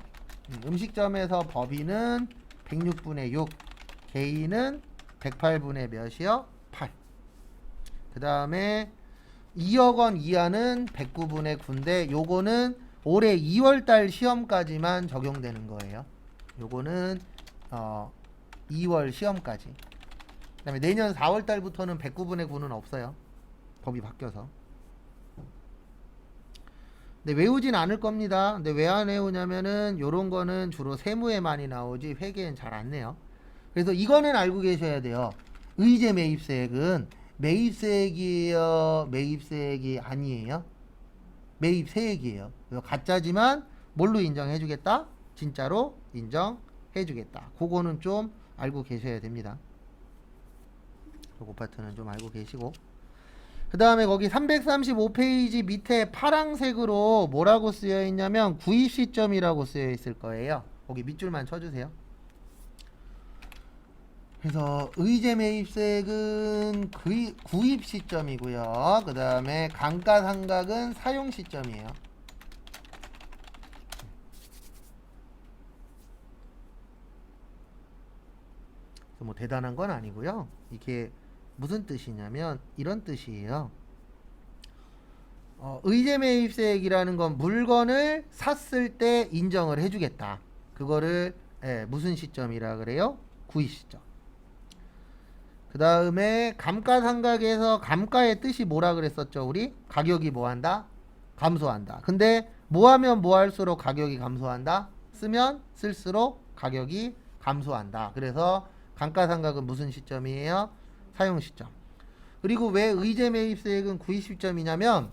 음식점에서 법인은 106분의 6, 개인은 108분의 몇이요? 8. 그 다음에 2억 원 이하는 109분의 9인데 요거는 올해 2월달 시험까지만 적용되는 거예요. 요거는 2월 시험까지. 그 다음에 내년 4월달부터는 109분의 9는 없어요. 법이 바뀌어서. 근데 외우진 않을 겁니다. 근데 왜 안 외우냐면은 요런 거는 주로 세무에 많이 나오지 회계엔 잘 안 내요. 그래서 이거는 알고 계셔야 돼요. 의제 매입세액은 매입세액이에요? 매입세액이 아니에요? 매입세액이에요. 가짜지만 뭘로 인정해 주겠다? 진짜로 인정해 주겠다. 그거는 좀 알고 계셔야 됩니다. 요거 파트는 좀 알고 계시고, 그 다음에 거기 335페이지 밑에 파랑색으로 뭐라고 쓰여 있냐면 구입 시점이라고 쓰여 있을 거예요. 거기 밑줄만 쳐주세요. 그래서 의제 매입세액은 구입 시점이고요. 그 다음에 감가상각은 사용 시점이에요. 그래서 뭐 대단한 건 아니고요. 이게 무슨 뜻이냐면 이런 뜻이에요. 의제 매입세액이라는 건 물건을 샀을 때 인정을 해주겠다. 그거를 무슨 시점이라 그래요? 구입 시점. 그 다음에 감가상각에서 감가의 뜻이 뭐라 그랬었죠? 우리 가격이 뭐한다? 감소한다. 근데 뭐하면 뭐할수록 가격이 감소한다? 쓰면 쓸수록 가격이 감소한다. 그래서 감가상각은 무슨 시점이에요? 사용 시점. 그리고 왜 의제 매입세액은 구입 시점이냐면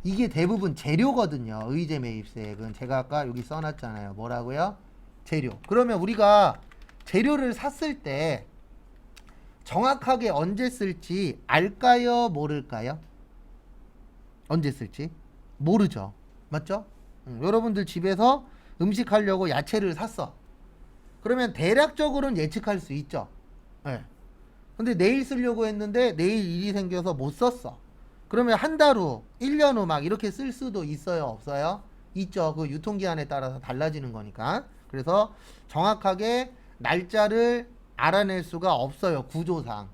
이게 대부분 재료거든요. 의제 매입세액은 제가 아까 여기 써놨잖아요. 뭐라고요? 재료. 그러면 우리가 재료를 샀을 때 정확하게 언제 쓸지 알까요? 모를까요? 언제 쓸지? 모르죠. 맞죠? 여러분들 집에서 음식 하려고 야채를 샀어. 그러면 대략적으로는 예측할 수 있죠. 네. 근데 내일 쓰려고 했는데 내일 일이 생겨서 못 썼어. 그러면 한 달 후, 1년 후 막 이렇게 쓸 수도 있어요? 없어요? 있죠. 그 유통기한에 따라서 달라지는 거니까. 그래서 정확하게 날짜를 알아낼 수가 없어요. 구조상.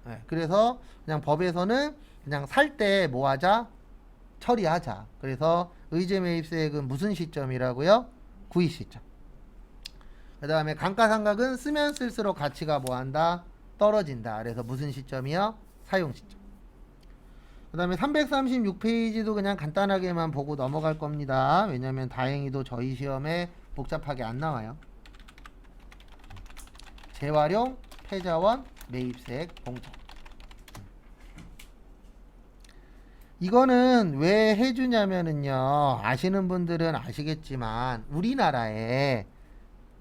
예, 그래서 그냥 법에서는 그냥 살 때 뭐 하자? 처리하자. 그래서 의제 매입세액은 무슨 시점이라고요? 구입 시점. 그 다음에 감가상각은 쓰면 쓸수록 가치가 뭐 한다? 떨어진다. 그래서 무슨 시점이요? 사용 시점. 그 다음에 336페이지도 그냥 간단하게만 보고 넘어갈 겁니다. 왜냐면 다행히도 저희 시험에 복잡하게 안 나와요. 재활용, 폐자원, 매입세액, 공제. 이거는 왜 해주냐면은요, 아시는 분들은 아시겠지만 우리나라에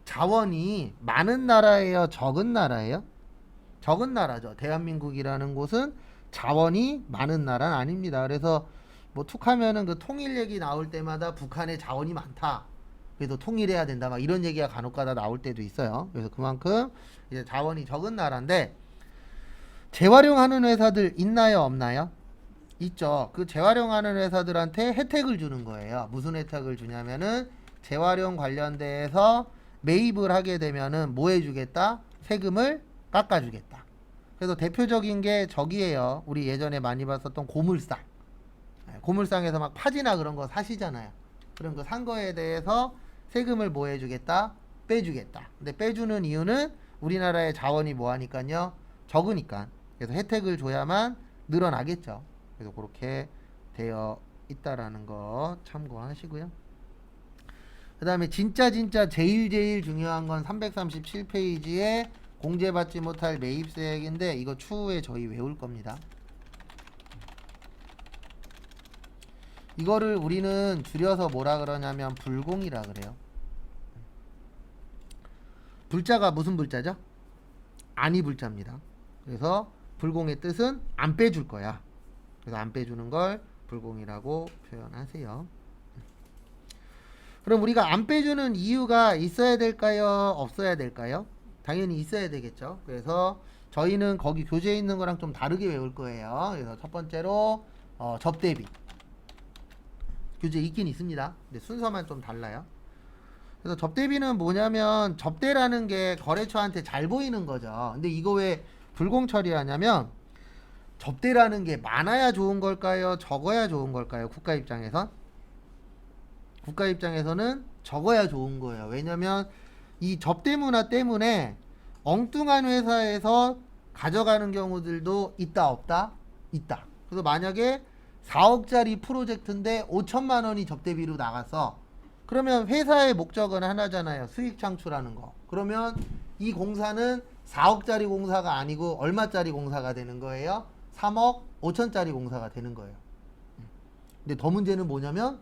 자원이 많은 나라예요, 적은 나라예요? 적은 나라죠. 대한민국이라는 곳은 자원이 많은 나라는 아닙니다. 그래서 뭐 툭하면은 그 통일 얘기 나올 때마다 북한에 자원이 많다, 그래서 통일해야 된다, 막 이런 얘기가 간혹가다 나올 때도 있어요. 그래서 그만큼 이제 자원이 적은 나라인데, 재활용하는 회사들 있나요, 없나요? 있죠. 그 재활용하는 회사들한테 혜택을 주는 거예요. 무슨 혜택을 주냐면은 재활용 관련돼서 매입을 하게 되면은 뭐 해주겠다? 세금을 깎아주겠다. 그래서 대표적인 게 저기예요. 우리 예전에 많이 봤었던 고물상. 고물상에서 막 파지나 그런 거 사시잖아요. 그런 거 산 거에 대해서 세금을 뭐 해주겠다? 빼주겠다. 근데 빼주는 이유는 우리나라의 자원이 뭐 하니까요? 적으니까. 그래서 혜택을 줘야만 늘어나겠죠. 그래서 그렇게 되어 있다라는 거 참고하시고요. 그 다음에 진짜 제일 중요한 건 337페이지에 공제받지 못할 매입세액인데, 이거 추후에 저희 외울 겁니다. 이거를 우리는 줄여서 뭐라 그러냐면 불공이라 그래요. 불자가 무슨 불자죠? 아니 불자입니다. 그래서 불공의 뜻은 안 빼줄 거야. 그래서 안 빼주는 걸 불공이라고 표현하세요. 그럼 우리가 안 빼주는 이유가 있어야 될까요? 없어야 될까요? 당연히 있어야 되겠죠. 그래서 저희는 거기 교재에 있는 거랑 좀 다르게 외울 거예요. 그래서 첫 번째로 접대비. 교재에 있긴 있습니다. 근데 순서만 좀 달라요. 그래서 접대비는 뭐냐면, 접대라는 게 거래처한테 잘 보이는 거죠. 근데 이거 왜 불공 처리하냐면, 접대라는 게 많아야 좋은 걸까요? 적어야 좋은 걸까요? 국가 입장에선? 국가 입장에서는 적어야 좋은 거예요. 왜냐면 이 접대 문화 때문에 엉뚱한 회사에서 가져가는 경우들도 있다, 없다? 있다. 그래서 만약에 4억짜리 프로젝트인데 5천만 원이 접대비로 나갔어. 그러면 회사의 목적은 하나잖아요. 수익 창출하는 거. 그러면 이 공사는 4억짜리 공사가 아니고 얼마짜리 공사가 되는 거예요? 3억 5천짜리 공사가 되는 거예요. 근데 더 문제는 뭐냐면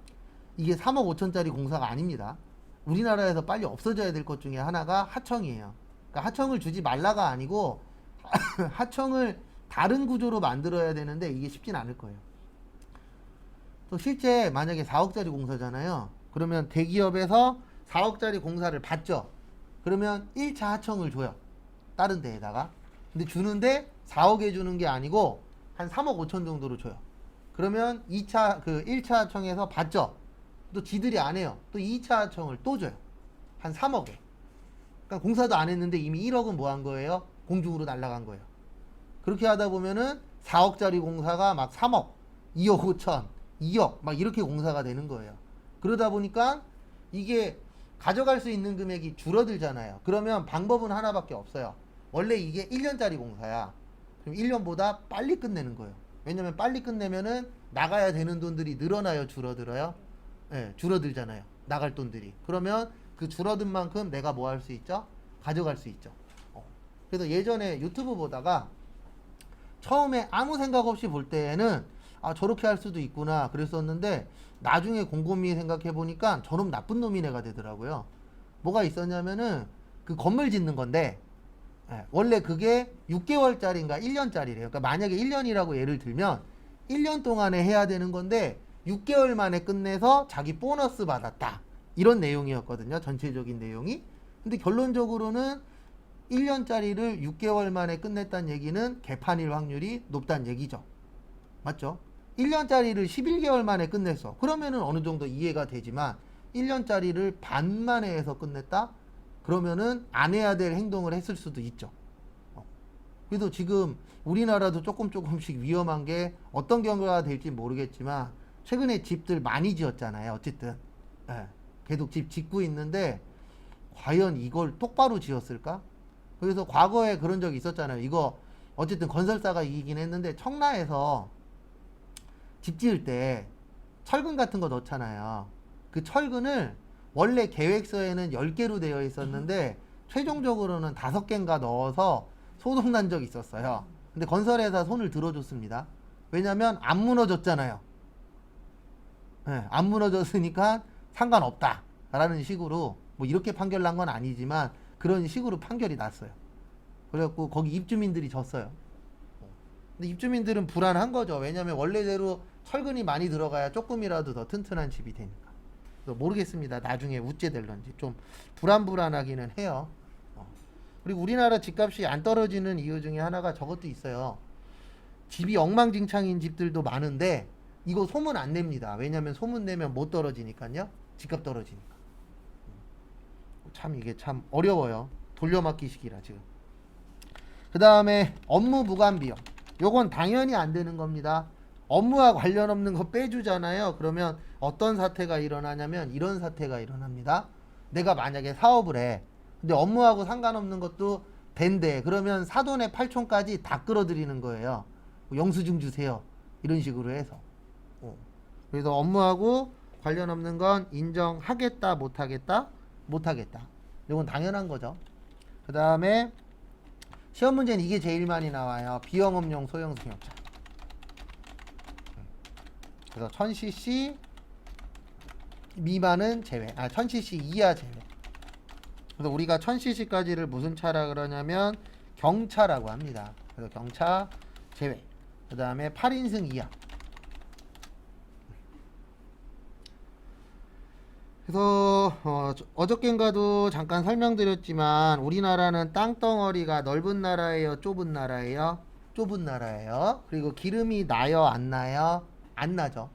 이게 3억 5천짜리 공사가 아닙니다. 우리나라에서 빨리 없어져야 될 것 중에 하나가 하청이에요. 그러니까 하청을 주지 말라가 아니고 하청을 다른 구조로 만들어야 되는데 이게 쉽진 않을 거예요. 또 실제 만약에 4억짜리 공사잖아요. 그러면 대기업에서 4억짜리 공사를 받죠. 그러면 1차 하청을 줘요. 다른 데에다가. 근데 주는데 4억에 주는 게 아니고 한 3억 5천 정도로 줘요. 그러면 1차 하청에서 받죠. 또 지들이 안 해요. 또 2차 하청을 또 줘요. 한 3억에. 그러니까 공사도 안 했는데 이미 1억은 뭐 한 거예요? 공중으로 날아간 거예요. 그렇게 하다 보면은 4억짜리 공사가 막 3억, 2억 5천, 2억 막 이렇게 공사가 되는 거예요. 그러다 보니까 이게 가져갈 수 있는 금액이 줄어들잖아요. 그러면 방법은 하나밖에 없어요. 원래 이게 1년짜리 공사야. 그럼 1년보다 빨리 끝내는 거예요. 왜냐면 빨리 끝내면은 나가야 되는 돈들이 늘어나요, 줄어들어요? 네, 줄어들잖아요. 나갈 돈들이. 그러면 그 줄어든 만큼 내가 뭐 할 수 있죠? 가져갈 수 있죠. 그래서 예전에 유튜브 보다가 처음에 아무 생각 없이 볼 때에는 아, 저렇게 할 수도 있구나 그랬었는데, 나중에 곰곰이 생각해 보니까 저놈 나쁜 놈이네가 되더라고요. 뭐가 있었냐면은 그 건물 짓는 건데, 원래 그게 6개월짜리인가 1년짜리래요. 그러니까 만약에 1년이라고 예를 들면 1년 동안에 해야 되는 건데 6개월 만에 끝내서 자기 보너스 받았다, 이런 내용이었거든요, 전체적인 내용이. 근데 결론적으로는 1년짜리를 6개월 만에 끝냈다는 얘기는 개판일 확률이 높다는 얘기죠. 맞죠? 1년짜리를 11개월 만에 끝냈어. 그러면은 어느 정도 이해가 되지만 1년짜리를 반 만에 해서 끝냈다? 그러면은 안 해야 될 행동을 했을 수도 있죠. 그래도 지금 우리나라도 조금씩 위험한 게 어떤 경우가 될지 모르겠지만 최근에 집들 많이 지었잖아요. 어쨌든 예, 계속 집 짓고 있는데 과연 이걸 똑바로 지었을까? 그래서 과거에 그런 적이 있었잖아요. 이거 어쨌든 건설사가 이기긴 했는데 청라에서 집 지을 때 철근 같은 거 넣잖아요. 그 철근을 원래 계획서에는 10개로 되어 있었는데 최종적으로는 5개인가 넣어서 소송난 적이 있었어요. 근데 건설회사 손을 들어줬습니다. 왜냐면 안 무너졌잖아요. 네, 안 무너졌으니까 상관없다 라는 식으로 뭐 이렇게 판결 난 건 아니지만 그런 식으로 판결이 났어요. 그래갖고 거기 입주민들이 졌어요. 근데 입주민들은 불안한 거죠. 왜냐면 원래대로 철근이 많이 들어가야 조금이라도 더 튼튼한 집이 되니까. 그래서 모르겠습니다. 나중에 우째 될런지 좀 불안하기는 해요. 그리고 우리나라 집값이 안 떨어지는 이유 중에 하나가 저것도 있어요. 집이 엉망진창인 집들도 많은데 이거 소문 안 냅니다. 왜냐면 소문 내면 못 떨어지니까요. 집값 떨어지니까. 참 이게 참 어려워요. 돌려막기식이라 지금. 그 다음에 업무 부관 비용. 요건 당연히 안 되는 겁니다. 업무와 관련 없는 거 빼주잖아요. 그러면 어떤 사태가 일어나냐면 이런 사태가 일어납니다. 내가 만약에 사업을 해. 근데 업무하고 상관없는 것도 된대. 그러면 사돈의 팔촌까지 다 끌어들이는 거예요. 영수증 주세요. 이런 식으로 해서. 그래서 업무하고 관련 없는 건 인정하겠다, 못하겠다, 못하겠다. 이건 당연한 거죠. 그 다음에 시험 문제는 이게 제일 많이 나와요. 비영업용 소형 승용차. 그래서 1000cc 미만은 제외. 1000cc 이하 제외. 그래서 우리가 1000cc까지를 무슨 차라 그러냐면 경차라고 합니다. 그래서 경차 제외. 그 다음에 8인승 이하. 그래서 어저께인가도 잠깐 설명드렸지만 우리나라는 땅덩어리가 넓은 나라예요, 좁은 나라예요? 좁은 나라예요. 그리고 기름이 나요, 안 나요? 안 나죠.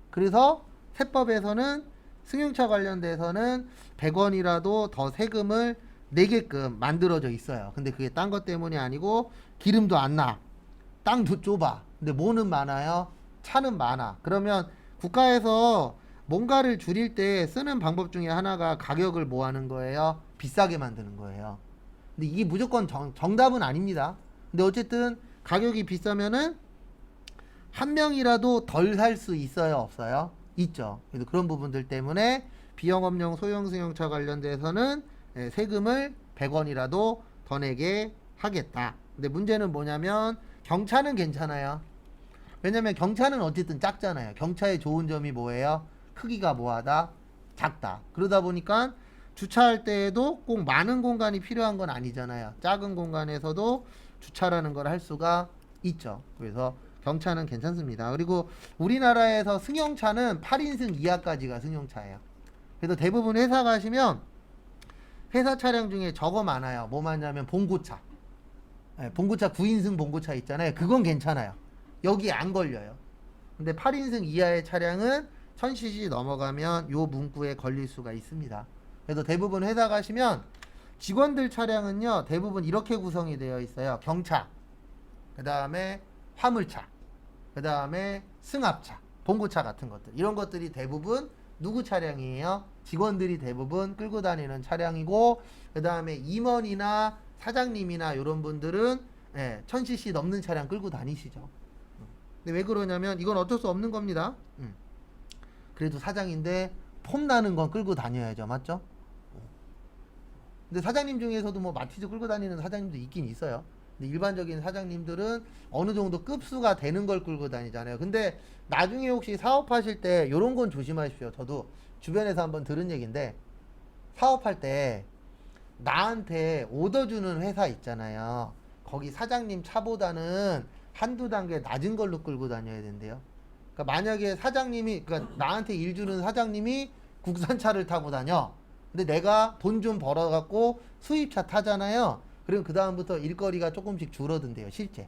그래서 세법에서는 승용차 관련돼서는 100원이라도 더 세금을 내게끔 만들어져 있어요. 근데 그게 딴 것 때문이 아니고 기름도 안 나. 땅도 좁아. 근데 뭐는 많아요? 차는 많아. 그러면 국가에서 뭔가를 줄일 때 쓰는 방법 중에 하나가 가격을 뭐 하는 거예요? 비싸게 만드는 거예요. 근데 이게 무조건 정답은 아닙니다. 근데 어쨌든 가격이 비싸면은 한 명이라도 덜 살 수 있어요, 없어요? 있죠. 그래서 그런 부분들 때문에 비영업용 소형 승용차 관련돼서는 세금을 100원이라도 더 내게 하겠다. 근데 문제는 뭐냐면 경차는 괜찮아요. 왜냐면 경차는 어쨌든 작잖아요. 경차의 좋은 점이 뭐예요? 크기가 뭐하다? 작다. 그러다 보니까 주차할 때에도 꼭 많은 공간이 필요한 건 아니잖아요. 작은 공간에서도 주차라는 걸 할 수가 있죠. 그래서 경차는 괜찮습니다. 그리고 우리나라에서 승용차는 8인승 이하까지가 승용차예요. 그래서 대부분 회사 가시면 회사 차량 중에 저거 많아요. 뭐 많냐면 봉고차. 봉고차 9인승 봉고차 있잖아요. 그건 괜찮아요. 여기 안 걸려요. 근데 8인승 이하의 차량은 1000cc 넘어가면 요 문구에 걸릴 수가 있습니다. 그래서 대부분 회사 가시면 직원들 차량은요 대부분 이렇게 구성이 되어 있어요. 경차, 그 다음에 화물차, 그 다음에 승합차, 봉고차 같은 것들, 이런 것들이 대부분 누구 차량이에요? 직원들이 대부분 끌고 다니는 차량이고, 그 다음에 임원이나 사장님이나 이런 분들은 1000cc 넘는 차량 끌고 다니시죠. 근데 왜 그러냐면 이건 어쩔 수 없는 겁니다. 그래도 사장인데 폼 나는 건 끌고 다녀야죠. 맞죠? 근데 사장님 중에서도 뭐 마티즈 끌고 다니는 사장님도 있긴 있어요. 근데 일반적인 사장님들은 어느 정도 급수가 되는 걸 끌고 다니잖아요. 근데 나중에 혹시 사업하실 때 요런 건 조심하십시오. 저도 주변에서 한번 들은 얘기인데, 사업할 때 나한테 오더 주는 회사 있잖아요. 거기 사장님 차보다는 한두 단계 낮은 걸로 끌고 다녀야 된대요. 그러니까 만약에 사장님이, 그러니까 나한테 일 주는 사장님이 국산차를 타고 다녀. 근데 내가 돈 좀 벌어갖고 수입차 타잖아요. 그럼 그 다음부터 일거리가 조금씩 줄어든대요, 실제.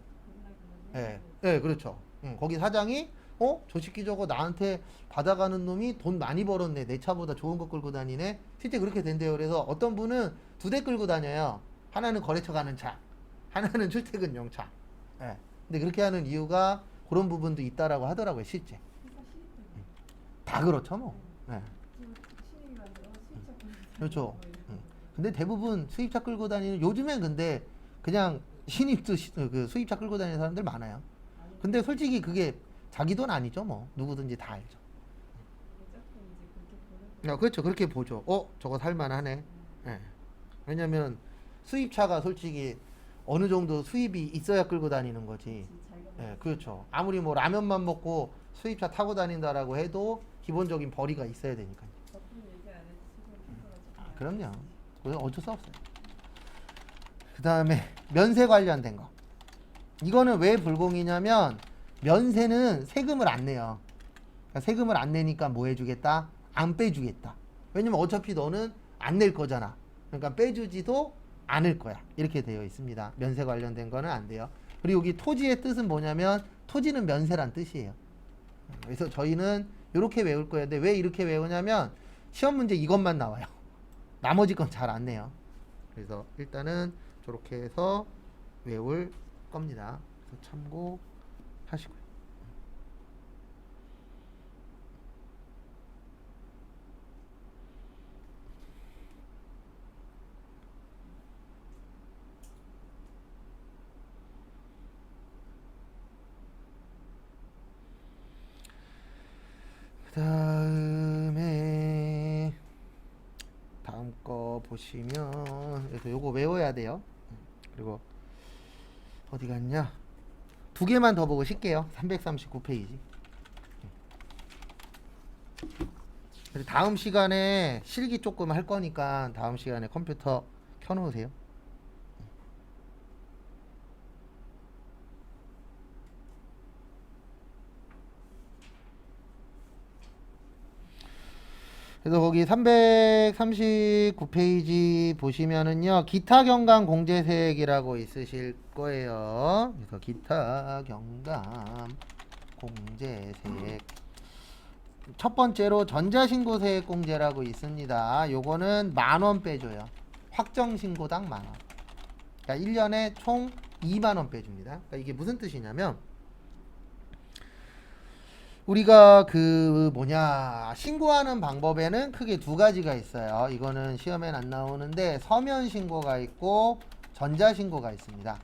예, 네, 그렇죠. 거기 사장이 저 새끼 저거 나한테 받아가는 놈이 돈 많이 벌었네. 내 차보다 좋은 거 끌고 다니네. 실제 그렇게 된대요. 그래서 어떤 분은 2대 끌고 다녀요. 하나는 거래처 가는 차, 하나는 출퇴근용 차. 예. 근데 그렇게 하는 이유가 그런 부분도 있다라고 하더라고요, 실제. 다 그렇죠, 뭐. 예. 그렇죠. 근데 대부분 수입차 끌고 다니는, 요즘엔 근데 그냥 신입도 그 수입차 끌고 다니는 사람들 많아요. 근데 솔직히 그게 자기 돈 아니죠, 뭐. 누구든지 다 알죠. 그렇죠. 그렇게 보죠. 저거 살만하네. 예. 왜냐면 수입차가 솔직히 어느 정도 수입이 있어야 끌고 다니는 거지. 예, 그렇죠. 아무리 뭐 라면만 먹고 수입차 타고 다닌다라고 해도 기본적인 벌이가 있어야 되니까요. 그럼요. 그건 어쩔 수 없어요. 그 다음에 면세 관련된 거. 이거는 왜 불공이냐면 면세는 세금을 안 내요. 그러니까 세금을 안 내니까 뭐 해주겠다? 안 빼주겠다. 왜냐면 어차피 너는 안 낼 거잖아. 그러니까 빼주지도 않을 거야. 이렇게 되어 있습니다. 면세 관련된 거는 안 돼요. 그리고 여기 토지의 뜻은 뭐냐면 토지는 면세란 뜻이에요. 그래서 저희는 이렇게 외울 거예요. 근데 왜 이렇게 외우냐면 시험 문제 이것만 나와요. 나머지 건 잘 안 내요. 그래서 일단은 저렇게 해서 외울 겁니다. 그래서 참고하시고요. 그 다음에 다음 거 보시면 그래서 요거 외워야 돼요. 그리고 어디 갔냐? 2개만 더 보고 쉴게요. 339페이지. 다음 시간에 실기 조금 할 거니까 다음 시간에 컴퓨터 켜놓으세요. 그래서 거기 339페이지 보시면은요, 기타 경감 공제세액이라고 있으실 거예요. 그래서 기타 경감 공제세액. 첫 번째로 전자신고세액 공제라고 있습니다. 요거는 10,000원 빼줘요. 확정신고당 10,000원. 그러니까 1년에 총 20,000원 빼줍니다. 그러니까 이게 무슨 뜻이냐면, 우리가 신고하는 방법에는 크게 2가지가 있어요. 이거는 시험엔 안 나오는데 서면 신고가 있고 전자 신고가 있습니다.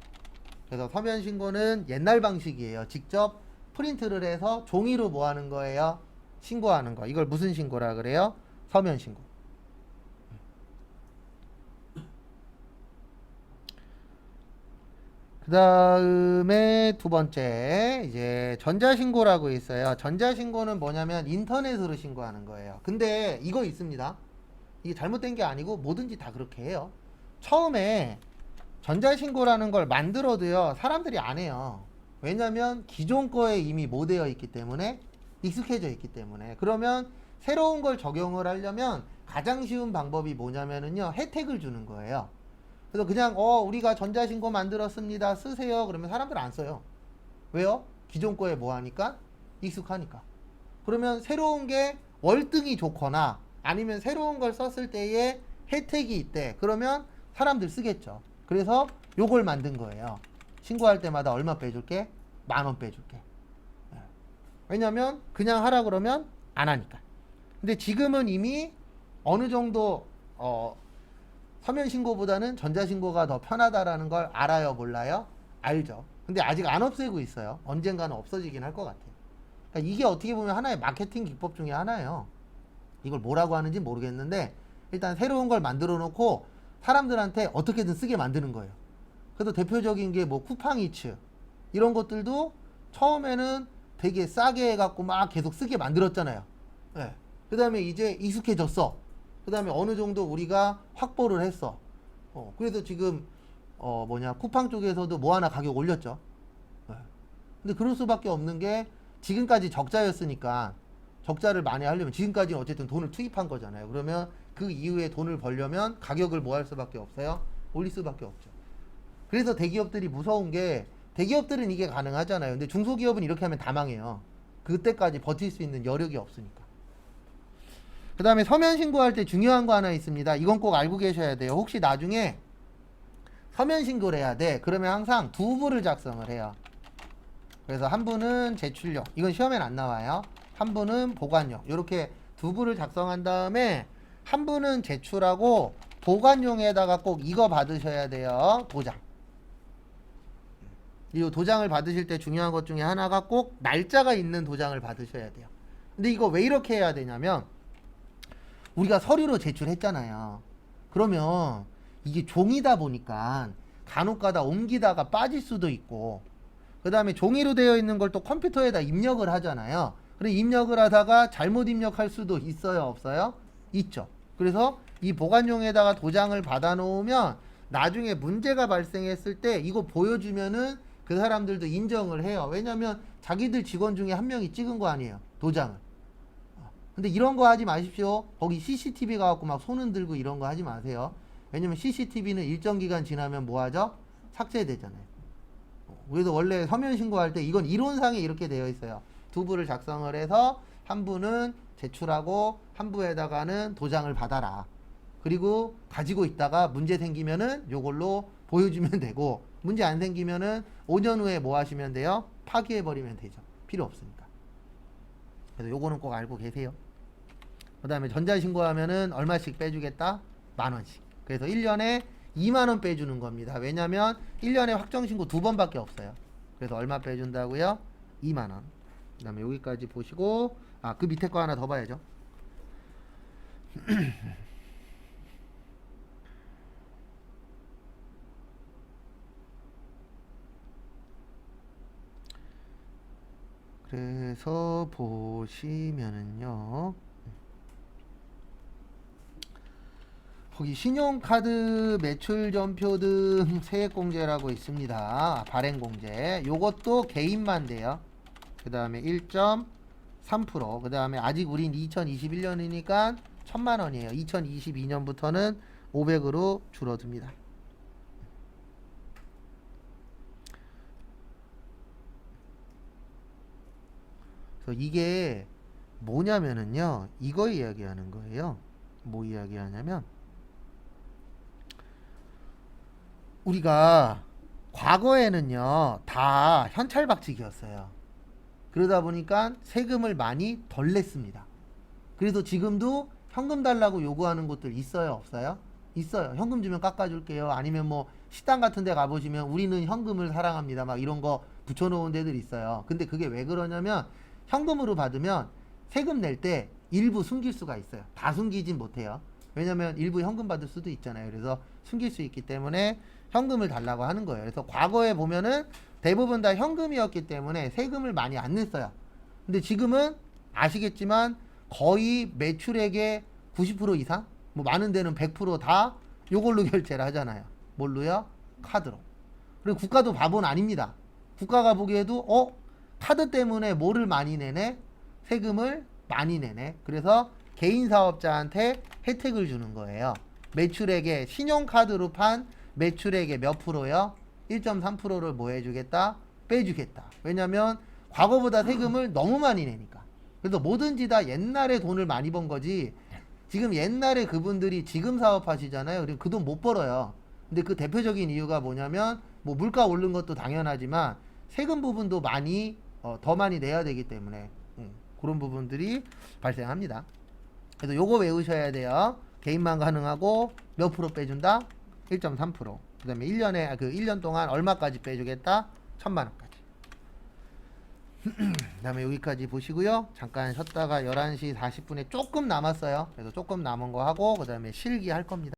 그래서 서면 신고는 옛날 방식이에요. 직접 프린트를 해서 종이로 뭐 하는 거예요? 신고하는 거. 이걸 무슨 신고라 그래요? 서면 신고. 그 다음에 2번째, 이제 전자신고라고 있어요. 전자신고는 뭐냐면 인터넷으로 신고하는 거예요. 근데 이거 있습니다. 이게 잘못된 게 아니고 뭐든지 다 그렇게 해요. 처음에 전자신고라는 걸 만들어도요, 사람들이 안 해요. 왜냐면 기존 거에 이미 뭐 되어 있기 때문에, 익숙해져 있기 때문에. 그러면 새로운 걸 적용을 하려면 가장 쉬운 방법이 뭐냐면은요, 혜택을 주는 거예요. 그래서 그냥 우리가 전자신고 만들었습니다. 쓰세요. 그러면 사람들 안 써요. 왜요? 기존 거에 뭐 하니까? 익숙하니까. 그러면 새로운 게 월등히 좋거나 아니면 새로운 걸 썼을 때에 혜택이 있대. 그러면 사람들 쓰겠죠. 그래서 요걸 만든 거예요. 신고할 때마다 얼마 빼줄게? 10,000원 빼줄게. 왜냐면 그냥 하라 그러면 안 하니까. 근데 지금은 이미 어느 정도 서면 신고보다는 전자 신고가 더 편하다라는 걸 알아요, 몰라요? 알죠. 근데 아직 안 없애고 있어요. 언젠가는 없어지긴 할 것 같아요. 그러니까 이게 어떻게 보면 하나의 마케팅 기법 중에 하나예요. 이걸 뭐라고 하는지 모르겠는데 일단 새로운 걸 만들어 놓고 사람들한테 어떻게든 쓰게 만드는 거예요. 그래서 대표적인 게 뭐 쿠팡이츠 이런 것들도 처음에는 되게 싸게 해갖고 막 계속 쓰게 만들었잖아요. 네. 그 다음에 이제 익숙해졌어. 그 다음에 어느 정도 우리가 확보를 했어. 그래서 지금 쿠팡 쪽에서도 뭐 하나 가격 올렸죠. 네. 근데 그럴 수밖에 없는 게 지금까지 적자였으니까 적자를 많이 하려면 지금까지는 어쨌든 돈을 투입한 거잖아요. 그러면 그 이후에 돈을 벌려면 가격을 뭐 할 수밖에 없어요? 올릴 수밖에 없죠. 그래서 대기업들이 무서운 게 대기업들은 이게 가능하잖아요. 근데 중소기업은 이렇게 하면 다 망해요. 그때까지 버틸 수 있는 여력이 없으니까. 그 다음에 서면 신고할 때 중요한 거 하나 있습니다. 이건 꼭 알고 계셔야 돼요. 혹시 나중에 서면 신고를 해야 돼. 그러면 항상 두 부를 작성을 해요. 그래서 한 부는 제출용, 이건 시험엔 안 나와요. 한 부는 보관용, 이렇게 두 부를 작성한 다음에 한 부는 제출하고 보관용에다가 꼭 이거 받으셔야 돼요. 도장. 이 도장을 받으실 때 중요한 것 중에 하나가 꼭 날짜가 있는 도장을 받으셔야 돼요. 근데 이거 왜 이렇게 해야 되냐면 우리가 서류로 제출했잖아요. 그러면 이게 종이다 보니까 간혹가다 옮기다가 빠질 수도 있고, 그 다음에 종이로 되어 있는 걸 또 컴퓨터에다 입력을 하잖아요. 그래 입력을 하다가 잘못 입력할 수도 있어요, 없어요? 있죠. 그래서 이 보관용에다가 도장을 받아 놓으면 나중에 문제가 발생했을 때 이거 보여주면은 그 사람들도 인정을 해요. 왜냐면 자기들 직원 중에 한 명이 찍은 거 아니에요, 도장을. 근데 이런 거 하지 마십시오. 거기 CCTV 가갖고 막 손 흔들고 이런 거 하지 마세요. 왜냐면 CCTV는 일정 기간 지나면 뭐 하죠? 삭제되잖아요. 그래서 원래 서면 신고할 때 이건 이론상에 이렇게 되어 있어요. 두 부를 작성을 해서 한 부는 제출하고 한 부에다가는 도장을 받아라. 그리고 가지고 있다가 문제 생기면은 요걸로 보여주면 되고, 문제 안 생기면은 5년 후에 뭐 하시면 돼요? 파기해버리면 되죠. 필요 없으니까. 그래서 요거는 꼭 알고 계세요. 그 다음에 전자신고하면은 얼마씩 빼주겠다? 10,000원씩. 그래서 1년에 20,000원 빼주는 겁니다. 왜냐면 1년에 확정신고 2번밖에 없어요. 그래서 얼마 빼준다고요? 20,000원. 그 다음에 여기까지 보시고, 그 밑에 거 하나 더 봐야죠. 그래서 보시면은요, 거기 신용카드 매출전표 등 세액공제라고 있습니다. 발행공제. 요것도 개인만 돼요. 그 다음에 1.3%. 그 다음에 아직 우린 2021년이니까 1,000,000원이에요. 2022년부터는 500으로 줄어듭니다. 그래서 이게 뭐냐면은요, 이거 이야기하는 거예요. 뭐 이야기하냐면, 우리가 과거에는요 다 현찰박치기였어요. 그러다 보니까 세금을 많이 덜 냈습니다. 그래서 지금도 현금 달라고 요구하는 곳들 있어요, 없어요? 있어요. 현금 주면 깎아줄게요. 아니면 뭐 식당 같은 데 가보시면 우리는 현금을 사랑합니다 막 이런 거 붙여놓은 데들 있어요. 근데 그게 왜 그러냐면 현금으로 받으면 세금 낼 때 일부 숨길 수가 있어요. 다 숨기진 못해요. 왜냐면 일부 현금 받을 수도 있잖아요. 그래서 숨길 수 있기 때문에 현금을 달라고 하는 거예요. 그래서 과거에 보면은 대부분 다 현금이었기 때문에 세금을 많이 안 냈어요. 근데 지금은 아시겠지만 거의 매출액의 90% 이상, 뭐 많은 데는 100%다 요걸로 결제를 하잖아요. 뭘로요? 카드로. 그리고 국가도 바보는 아닙니다. 국가가 보기에도 카드 때문에 뭐를 많이 내네? 세금을 많이 내네. 그래서 개인 사업자한테 혜택을 주는 거예요. 매출액의 신용카드로 판 매출액의 몇 프로요? 1.3%를 뭐 해주겠다? 빼주겠다. 왜냐면 과거보다 세금을 너무 많이 내니까. 그래서 뭐든지 다 옛날에 돈을 많이 번 거지, 지금 옛날에 그분들이 지금 사업하시잖아요. 그럼 그 돈 못 벌어요. 근데 그 대표적인 이유가 뭐냐면 뭐 물가 오른 것도 당연하지만 세금 부분도 많이 더 많이 내야 되기 때문에 그런 부분들이 발생합니다. 그래서 요거 외우셔야 돼요. 개인만 가능하고 몇 프로 빼준다? 1.3%. 그 다음에 1년에, 1년 동안 얼마까지 빼주겠다? 1,000,000원까지. 그 다음에 여기까지 보시고요. 잠깐 쉬었다가 11시 40분에 조금 남았어요. 그래서 조금 남은 거 하고, 그 다음에 실기 할 겁니다.